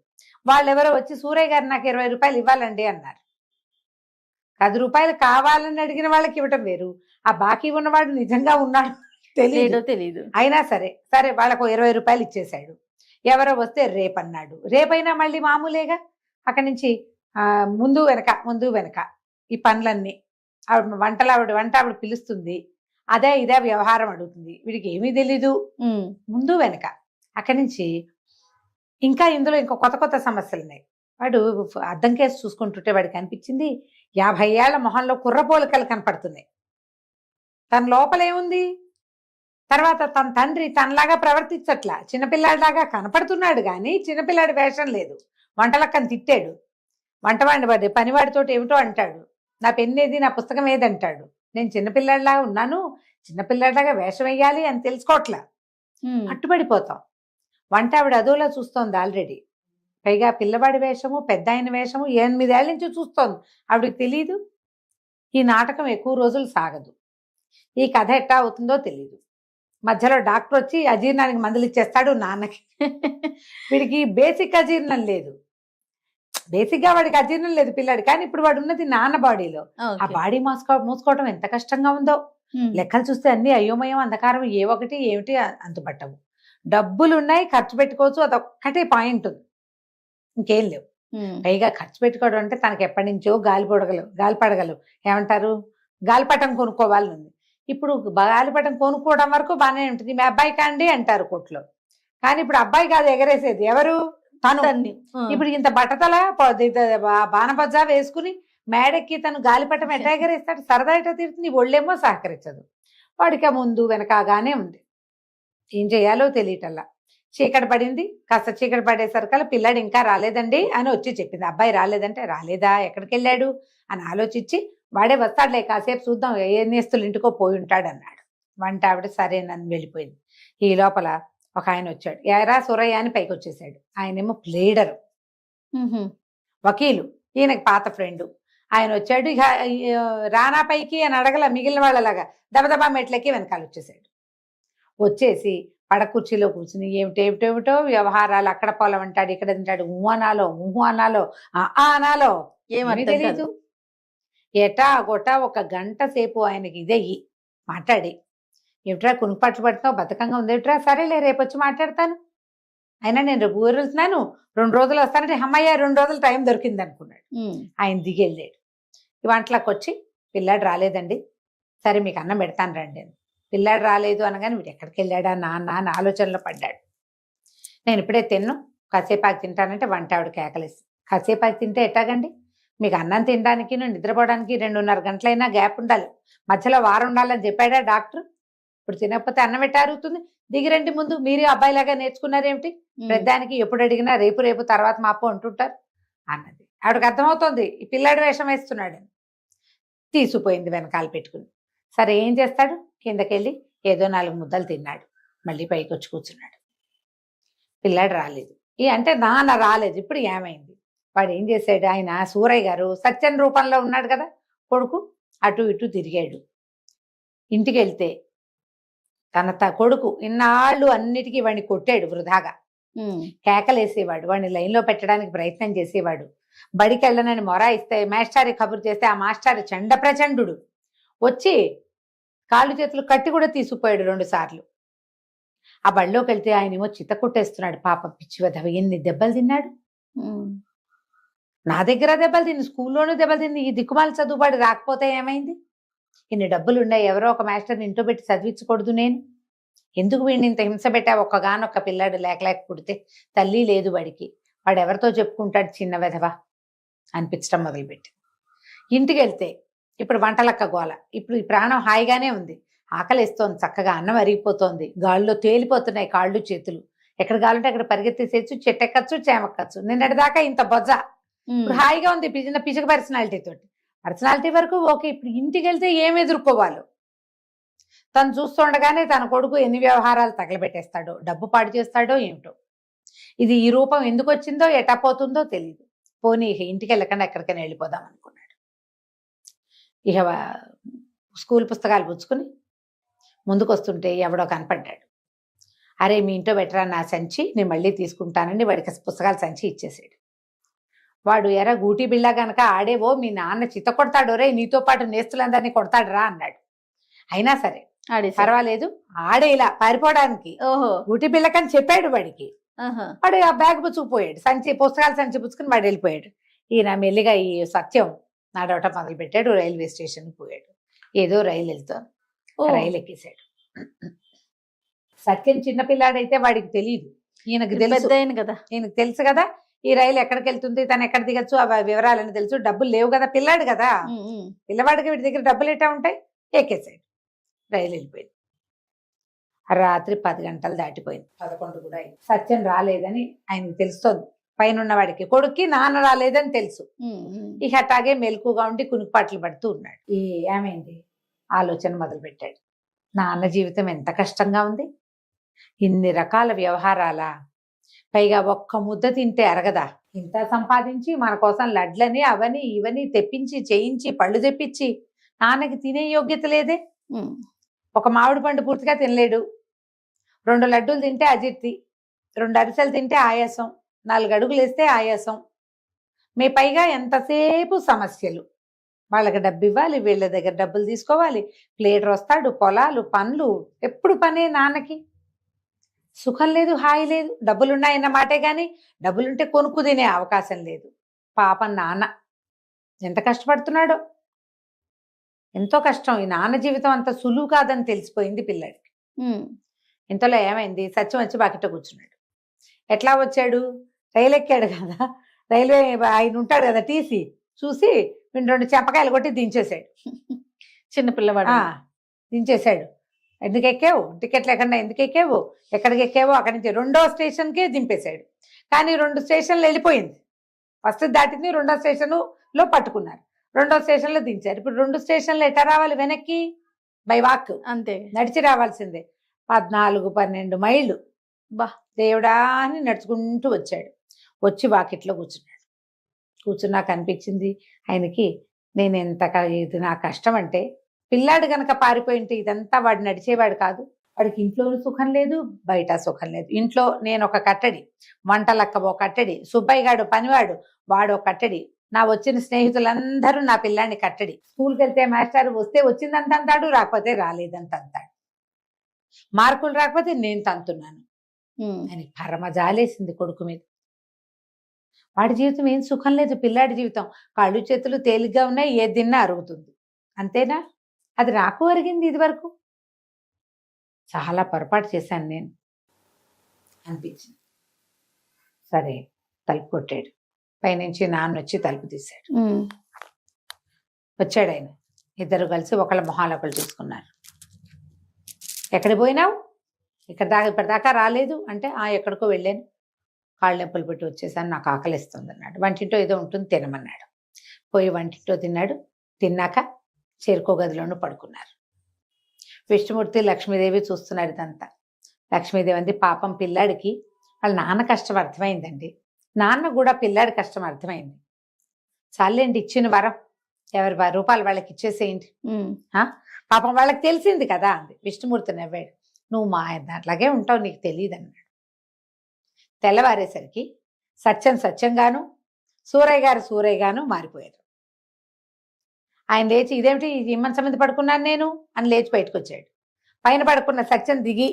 వాళ్ళెవరో వచ్చి సూరయ్య గారు నాకు 20 రూపాయలు ఇవ్వాలండి అన్నారు. 10 రూపాయలు కావాలని అడిగిన వాళ్ళకి ఇవ్వటం వేరు, ఆ బాకీ ఉన్నవాడు నిజంగా ఉన్నాడు తెలియదు. అయినా సరే వాళ్ళకు 20 రూపాయలు ఇచ్చేశాడు. ఎవరో వస్తే రేపన్నాడు. రేపైనా మళ్ళీ మామూలేగా. అక్కడి నుంచి ముందు వెనక ఈ పనులన్నీ ఆవిడ వంట ఆవిడ పిలుస్తుంది, అదే ఇదే వ్యవహారం అడుగుతుంది. వీడికి ఏమీ తెలీదు, ముందు వెనక. అక్కడి నుంచి ఇంకా ఇందులో ఇంకో కొత్త సమస్యలు ఉన్నాయి. వాడు అద్దం కేసు చూసుకుంటుంటే వాడికి అనిపించింది 50 ఏళ్ల మొహంలో కుర్రపోలికలు కనపడుతున్నాయి. తన లోపలేముంది, తర్వాత తన తండ్రి తనలాగా ప్రవర్తించట్లా, చిన్నపిల్లాడిలాగా కనపడుతున్నాడు కానీ చిన్నపిల్లాడి వేషం లేదు. వంటలక్కని తిట్టాడు, వంటవాడిని పనివాడితోటి ఏమిటో అంటాడు, నా పెన్నేది నా పుస్తకం ఏది అంటాడు. నేను చిన్నపిల్లాడిలాగా ఉన్నాను, చిన్నపిల్లాడిలాగా వేషం వేయాలి అని తెలుసుకోవట్లా, అట్టుబడిపోతాం. వంట ఆవిడ అదోలా చూస్తోంది ఆల్రెడీ. పైగా పిల్లవాడి వేషము, పెద్ద ఆయన వేషము 8 ఏళ్ల నుంచి చూస్తోంది. ఆవిడకి తెలీదు. ఈ నాటకం ఎక్కువ రోజులు సాగదు. ఈ కథ ఎట్టా అవుతుందో తెలీదు. మధ్యలో డాక్టర్ వచ్చి అజీర్ణానికి మందులు ఇచ్చేస్తాడు నాన్నకి. వీడికి బేసిక్ అజీర్ణం లేదు, బేసిక్ గా వాడికి అజీర్ణం లేదు పిల్లాడు. కానీ ఇప్పుడు వాడు ఉన్నది నాన్న బాడీలో. ఆ బాడీ మూసుకోవటం ఎంత కష్టంగా ఉందో. లెక్కలు చూస్తే అన్ని అయోమయం, అంధకారం, ఏ ఒకటి ఏమిటి అంతుపట్టవు. డబ్బులు ఉన్నాయి, ఖర్చు పెట్టుకోవచ్చు, అదొక్కటే పాయింట్ ఉంది, ఇంకేం లేవు. పైగా ఖర్చు పెట్టుకోవడం అంటే తనకి ఎప్పటి నుంచో గాలిపడగలు ఏమంటారు, గాలిపటం కొనుక్కోవాలని ఉంది. ఇప్పుడు గాలిపటం కొనుక్కోవడం వరకు బాగానే ఉంటుంది. మీ అబ్బాయి కాండి అంటారు కోర్టులో. కానీ ఇప్పుడు అబ్బాయి కాదు ఎగరేసేది, ఎవరు, తను. ఇప్పుడు ఇంత బట్టతల బాణబజ్జా వేసుకుని మేడెక్కి తను గాలిపటం ఎట్లా ఎగరేస్తాడు, సరదా ఎట్లా తీరుతుంది. ఒళ్ళేమో సహకరించదు. వాడికి ముందు వెనకగానే ఉంది. ఏం చేయాలో తెలియటల్లా. చీకటి పడింది. కాస్త చీకటి పడేసరికల్లా పిల్లాడు ఇంకా రాలేదండి అని వచ్చి చెప్పింది. అబ్బాయి రాలేదంటే, రాలేదా, ఎక్కడికి వెళ్ళాడు అని ఆలోచించి, వాడే వస్తాడులే కాసేపు చూద్దాం, ఏ నేస్తులు ఇంటికో పోయి ఉంటాడు అన్నాడు. వంట ఆవిడ సరేనని వెళ్ళిపోయింది. ఈ లోపల ఒక ఆయన వచ్చాడు. ఎరా సూరయ్య అని పైకి వచ్చేసాడు. ఆయనేమో ప్లేడరు, వకీలు, ఈయనకి పాత ఫ్రెండు. ఆయన వచ్చాడు. ఇక రానా పైకి అని అడగల, మిగిలిన వాళ్ళలాగా దబదబా మెట్లకి వెనకాల వచ్చేసాడు. వచ్చేసి పడ కుర్చీలో కూర్చుని ఏమిటేమిటో వ్యవహారాలు, అక్కడ పొలం అంటాడు, ఇక్కడ తింటాడు, ఊహు అనాలో అనాలో ఏమీ తెలీదు. ఎటా గొటా 1 గంట సేపు ఆయనకి ఇదయ్యి మాట్లాడి, ఏమిట్రా కునుకుపట్లు పడుతున్నావు, బతకంగా ఉందేమిట్రా, సరేలే రేపు వచ్చి మాట్లాడతాను, అయినా నేను రేపు ఊరు వెళ్తున్నాను, 2 రోజులు వస్తానంటే అమ్మయ్య 2 రోజులు టైం దొరికింది అనుకున్నాడు. ఆయన దిగెళ్ళాడు. ఈ వంటలకు వచ్చి, పిల్లాడు రాలేదండి, సరే మీకు అన్నం పెడతాను రండి అని. పిల్లాడు రాలేదు అనగానే వీడు ఎక్కడికి వెళ్ళాడా నాన్న అని ఆలోచనలో పడ్డాడు. నేను ఇప్పుడే తిన్ను, కాసేపాకి తింటానంటే వంట ఆవిడ కేకలేసి, కాసేపాకి తింటే ఎట్టాగండి, మీకు అన్నం తినడానికి నిద్రపోవడానికి 2.5 గంటలైనా గ్యాప్ ఉండాలి, మధ్యలో వారం ఉండాలని చెప్పాడా డాక్టర్? ఇప్పుడు తినకపోతే అన్నం ఎట్టా అరుగుతుంది? దిగిరండి ముందు, మీరు అబ్బాయిలాగా నేర్చుకున్నారేమిటి? పెద్దానికి ఎప్పుడు అడిగినా రేపు రేపు తర్వాత మాపు అంటుంటారు అన్నది. ఆవిడకి అర్థమవుతోంది ఈ పిల్లాడి వేషం వేస్తున్నాడని. తీసిపోయింది వెనకాల పెట్టుకుని. సరే ఏం చేస్తాడు, కిందకెళ్ళి ఏదో 4 ముద్దలు తిన్నాడు, మళ్ళీ పైకి వచ్చి కూర్చున్నాడు. పిల్లాడు రాలేదు. అంటే నాన్న రాలేదు. ఇప్పుడు ఏమైంది? వాడు ఏం చేశాడు, ఆయన సూరయ్య గారు సత్యం రూపంలో ఉన్నాడు కదా కొడుకు, అటు ఇటు తిరిగాడు. ఇంటికి వెళ్తే తన కొడుకు ఇన్నాళ్ళు అన్నిటికీ వాడిని కొట్టాడు వృధాగా, కేకలేసేవాడు, వాడిని లైన్లో పెట్టడానికి ప్రయత్నం చేసేవాడు. బడికి వెళ్ళనని మొరాయిస్తే మాస్టారి కబురు చేస్తే ఆ మాస్టారి చండ ప్రచండు వచ్చి కాళ్ళు చేతులు కట్టి కూడా తీసుకుపోయాడు 2 సార్లు. ఆ బడిలోకి వెళ్తే ఆయనేమో చిత్త కొట్టేస్తున్నాడు. పాప పిచ్చి వెధవ, ఎన్ని దెబ్బలు తిన్నాడు. నా దగ్గర దెబ్బలు తిని, స్కూల్లోనూ దెబ్బలు తిని, ఈ దిక్కుమాల చదువుబాడు రాకపోతే ఏమైంది? ఇన్ని డబ్బులు ఉన్నాయి, ఎవరో ఒక మాస్టర్ని ఇంట్లో పెట్టి చదివించకూడదు నేను? ఎందుకు వీడిని ఇంత హింస పెట్టా? ఒక్కగానొక్క పిల్లాడు లేక పుడితే తల్లి లేదు వాడికి, వాడు ఎవరితో చెప్పుకుంటాడు చిన్న వెధవ అనిపించడం మొదలుపెట్టి. ఇంటికి వెళ్తే ఇప్పుడు వంటలక్క గోల. ఇప్పుడు ఈ ప్రాణం హాయిగానే ఉంది, ఆకలిస్తోంది, చక్కగా అన్నం అరిగిపోతోంది, గాల్లో తేలిపోతున్నాయి కాళ్ళు చేతులు, ఎక్కడ కావాలంటే అక్కడ పరిగెత్తేసేయచ్చు, చెట్టెక్కచ్చు, చేమక్కచ్చు. నిన్నటి దాకా ఇంత బొజ్జ, ఇప్పుడు హాయిగా ఉంది పిచ్చుక పర్సనాలిటీ తోటి. పర్సనాలిటీ వరకు ఓకే. ఇప్పుడు ఇంటికి వెళ్తే ఏం ఎదుర్కోవాలో తను చూస్తుండగానే తన కొడుకు ఎన్ని వ్యవహారాలు తగలబెట్టేస్తాడో, డబ్బు పాడు చేస్తాడో ఏమిటో. ఇది ఈ రూపం ఎందుకు వచ్చిందో ఎటా పోతుందో తెలియదు. పోనీ ఇక ఇంటికి వెళ్ళకుండా ఎక్కడికైనా వెళ్ళిపోదాం అనుకున్నాడు. ఇక స్కూల్ పుస్తకాలు పుచ్చుకుని ముందుకు వస్తుంటే ఎవడో కనపడ్డాడు. అరే మీ ఇంట్లో పెట్టరా నా సంచి, నేను మళ్ళీ తీసుకుంటానని వాడికి పుస్తకాల సంచి ఇచ్చేసాడు. వాడు ఎరా గూటి బిళ్ళ గనక ఆడేవో మీ నాన్న చిత్త కొడతాడు, రే నీతో పాటు నేస్తులందరినీ కొడతాడురా అన్నాడు. అయినా సరే పర్వాలేదు, ఆడేలా పారిపోవడానికి గూటి బిళ్ళకని చెప్పాడు వాడికి. వాడు ఆ బ్యాగ్ పుచ్చుకుపోయాడు, పుస్తకాల సంచి పుచ్చుకుని వాడు వెళ్ళిపోయాడు. ఈయన మెల్లిగా ఈ సత్యం నడవటం మొదలు పెట్టాడు. రైల్వే స్టేషన్ పోయాడు. ఏదో రైలు వెళ్తాను, రైలు ఎక్కేశాడు. సత్యం చిన్నపిల్లాడైతే వాడికి తెలియదు, ఈయనకు తెలుసు కదా, ఈయనకు తెలుసు కదా ఈ రైలు ఎక్కడికి వెళ్తుంది, తను ఎక్కడ దిగచ్చు, ఆ వివరాలని తెలుసు. డబ్బులు లేవు కదా, పిల్లాడు కదా, పిల్లవాడికి వీడి దగ్గర డబ్బులు ఎట్టా ఉంటాయి. ఎక్కేసాడు, రైలు వెళ్ళిపోయింది. రాత్రి 10 గంటలు దాటిపోయింది, 11 కూడా అయింది. సత్యం రాలేదని ఆయనకు తెలుస్తోంది. పైన వాడికి కొడుక్కి నాన్న రాలేదని తెలుసు. ఇక అట్లాగే మెలకుగా ఉండి కునుకుపాట్లు పడుతూ ఉన్నాడు. ఏమైంది ఆలోచన మొదలు పెట్టాడు. నాన్న జీవితం ఎంత కష్టంగా ఉంది, ఇన్ని రకాల వ్యవహారాలా, పైగా ఒక్క ముద్ద తింటే అరగదా, ఇంత సంపాదించి మన కోసం లడ్లని అవని ఇవని తెప్పించి చేయించి పళ్ళు తెప్పించి నాన్నకి తినే యోగ్యత లేదే. ఒక మామిడి పండు పూర్తిగా తినలేడు, 2 లడ్డూలు తింటే అజీర్తి, 2 అరిసెలు తింటే ఆయాసం, 4 అడుగులు వేస్తే ఆయాసం. మీ పైగా ఎంతసేపు సమస్యలు. వాళ్ళకి డబ్బు ఇవ్వాలి, వీళ్ళ దగ్గర డబ్బులు తీసుకోవాలి, ప్లేటర్ వస్తాడు, పొలాలు పనులు, ఎప్పుడు పనే నాన్నకి. సుఖం లేదు, హాయి లేదు. డబ్బులున్నాయన్న మాటే కానీ డబ్బులుంటే కొనుక్కు తినే అవకాశం లేదు. పాపం నాన్న ఎంత కష్టపడుతున్నాడో, ఎంతో కష్టం. ఈ నాన్న జీవితం అంత సులువు కాదని తెలిసిపోయింది పిల్లాడికి. ఇంతలో ఏమైంది, సత్యం వచ్చి బాకిట కూర్చున్నాడు. ఎట్లా వచ్చాడు, రైలు ఎక్కాడు కదా, రైల్వే ఆయన ఉంటాడు కదా టీసీ, చూసి 2 చెంపకాయలు కొట్టి దించేశాడు. చిన్నపిల్లవాడు దించేశాడు. ఎందుకు ఎక్కావు, టికెట్ లేకుండా ఎందుకు ఎక్కావు, ఎక్కడికి ఎక్కావో అక్కడి నుంచి 2వ స్టేషన్కే దింపేశాడు. కానీ 2 స్టేషన్లు వెళ్ళిపోయింది. ఫస్ట్ దాటింది, 2వ స్టేషన్లో పట్టుకున్నారు, 2వ స్టేషన్లో దించారు. ఇప్పుడు 2 స్టేషన్లు ఎట్టా రావాలి వెనక్కి, బై వాక్ అంతే, నడిచి రావాల్సిందే. 14-12 మైళ్ళు. బా దేవుడా అని నడుచుకుంటూ వచ్చాడు. వచ్చి వాకిట్లో కూర్చున్నాడు. కూర్చున్నాక అనిపించింది ఆయనకి, నేను ఇది నా కష్టం అంటే, పిల్లాడు గనక పారిపోయింటే ఇదంతా వాడు నడిచేవాడు కాదు. వాడికి ఇంట్లోనూ సుఖం లేదు, బయట సుఖం లేదు. ఇంట్లో నేను ఒక కట్టడి, వంటలక్క ఒక కట్టడి, సుబ్బయ్య గాడు పనివాడు వాడు ఒక కట్టడి, నా వచ్చిన స్నేహితులందరూ నా పిల్లాన్ని కట్టడి. స్కూల్కి వెళ్తే మాస్టర్ వస్తే వచ్చిందంత అంటాడు, రాకపోతే రాలేదంత అంటాడు. మార్కులు రాకపోతే నేను తంతున్నాను అని పరమ జాలేసింది కొడుకు మీద. వాడి జీవితం ఏం సుఖం లేదు, పిల్లాడి జీవితం కాళ్ళు చేతులు తేలిగ్గా ఉన్నాయి, ఏది తిన్నా అరుగుతుంది, అంతేనా? అది నాకు అరిగింది ఇది వరకు. చాలా పొరపాటు చేశాను నేను అనిపించింది. సరే తలుపు కొట్టాడు. పైనుంచి నాన్న వచ్చి తలుపు తీశాడు. వచ్చాడు ఆయన. ఇద్దరు కలిసి ఒకళ్ళ మొహాలు ఒకళ్ళు చూసుకున్నారు. ఎక్కడికి పోయినావు? ఇప్పటిదాకా రాలేదు అంటే, ఎక్కడికో వెళ్ళాను, కాళ్ళు నొప్పులు పెట్టి వచ్చేసాను, నాకు ఆకలిస్తుంది అన్నాడు. వంటింటో ఏదో ఉంటుంది తినమన్నాడు. పోయి వంటింటో తిన్నాడు. తిన్నాక చేరుకో గదిలోనూ పడుకున్నారు. విష్ణుమూర్తి లక్ష్మీదేవి చూస్తున్నారు ఇదంతా. లక్ష్మీదేవి అంది, పాపం పిల్లాడికి వాళ్ళ నాన్న కష్టం అర్థమైందండి, నాన్న కూడా పిల్లాడి కష్టం అర్థమైంది, చాలేండి ఇచ్చిన వరం, ఎవరి రూపాయలు వాళ్ళకి ఇచ్చేసేయండి, పాపం వాళ్ళకి తెలిసింది కదా అంది. విష్ణుమూర్తి నవ్వాడు, నువ్వు మా అట్లాగే ఉంటావు, నీకు తెలియదు అన్నాడు. తెల్లవారేసరికి సత్యంగాను సూరయ్య గాను మారిపోయారు. ఆయన లేచి, ఇదేమిటి ఈ మంచం మీద పడుకున్నాను నేను అని లేచి బయటకు వచ్చాడు. పైన పడుకున్న సత్యం దిగి,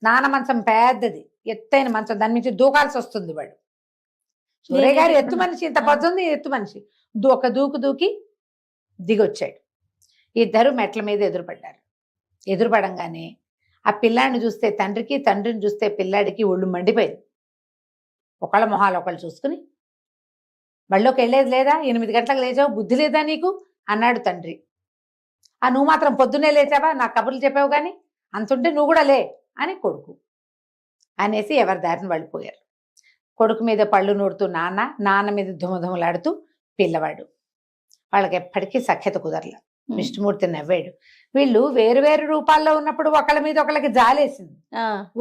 నాన్న మంచం పెద్దది, ఎత్తైన మంచం, దాని నుంచి దూకాల్సి వస్తుంది వాడు. సూరయ్య గారు ఎత్తు మనిషి, ఇంత పొద్దుంది ఎత్తు మనిషి, ఒక దూకి దిగొచ్చాడు. ఇద్దరు మెట్ల మీద ఎదురుపడ్డారు. ఎదురుపడంగానే ఆ పిల్లాడిని చూస్తే తండ్రికి, తండ్రిని చూస్తే పిల్లాడికి ఒళ్ళు మండిపోయింది. ఒకళ్ళ మొహాలు ఒకళ్ళు చూసుకుని, బళ్ళోకి వెళ్ళేది లేదా, 8 గంటలకు లేచావు, బుద్ధి లేదా నీకు అన్నాడు తండ్రి. నువ్వు మాత్రం పొద్దున్నే లేచావా, నా కబుర్లు చెప్పావు కానీ, అంతుంటే నువ్వు కూడా లే అని కొడుకు అనేసి ఎవరి దారిని వెళ్ళిపోయారు. కొడుకు మీద పళ్ళు నూడుతూ నాన్న మీద ధుమధుమలాడుతూ పిల్లవాడు. వాళ్ళకి ఎప్పటికీ సఖ్యత కుదరల. విష్ణుమూర్తి నవ్వాడు. వీళ్ళు వేరు రూపాల్లో ఉన్నప్పుడు ఒకళ్ళ మీద ఒకళ్ళకి జాలేసింది.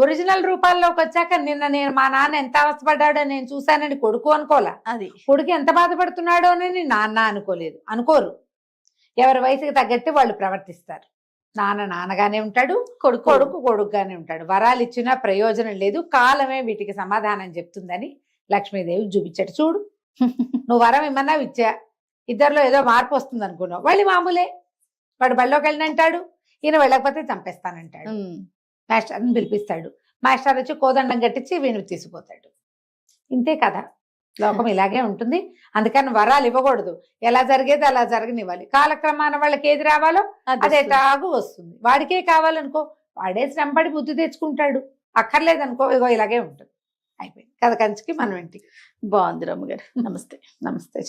ఒరిజినల్ రూపాల్లోకి వచ్చాక నిన్న నేను మా నాన్న ఎంత అవస్థపడ్డాడో నేను చూశానని కొడుకు అనుకోలే, అది కొడుకు ఎంత బాధపడుతున్నాడో అని నాన్న అనుకోరు. ఎవరి వయసుకి తగ్గట్టు వాళ్ళు ప్రవర్తిస్తారు. నాన్నగానే ఉంటాడు, కొడుకుగానే ఉంటాడు. వరాలు ఇచ్చినా ప్రయోజనం లేదు, కాలమే వీటికి సమాధానం చెప్తుందని లక్ష్మీదేవి చూపించాడు. చూడు, నువ్వు వరం ఇమ్మన్నావు, ఇచ్చా, ఇద్దరిలో ఏదో మార్పు వస్తుంది అనుకున్నావు, వాళ్ళు మామూలే. వాడు బళ్ళోకి వెళ్ళినంటాడు, ఈయన వెళ్ళకపోతే చంపేస్తానంటాడు. మాస్టర్ని పిలిపిస్తాడు, మాస్టర్ వచ్చి కోదండం కట్టించి వీణు తీసుకుపోతాడు. ఇంతే కదా, లోకం ఇలాగే ఉంటుంది. అందుకని వరాలు ఇవ్వకూడదు, ఎలా జరిగేది అలా జరగనివ్వాలి. కాలక్రమాన వాళ్ళకి ఏది రావాలో అదే తాగు వస్తుంది. వాడికే కావాలనుకో, వాడే శ్రమపడి బుద్ధి తెచ్చుకుంటాడు. అక్కర్లేదనుకో, ఇగో ఇలాగే ఉంటుంది. అయిపోయింది కథ కంచికి మనం ఇంటికి. బాగుంది రమ్మగారు. నమస్తే. నమస్తే.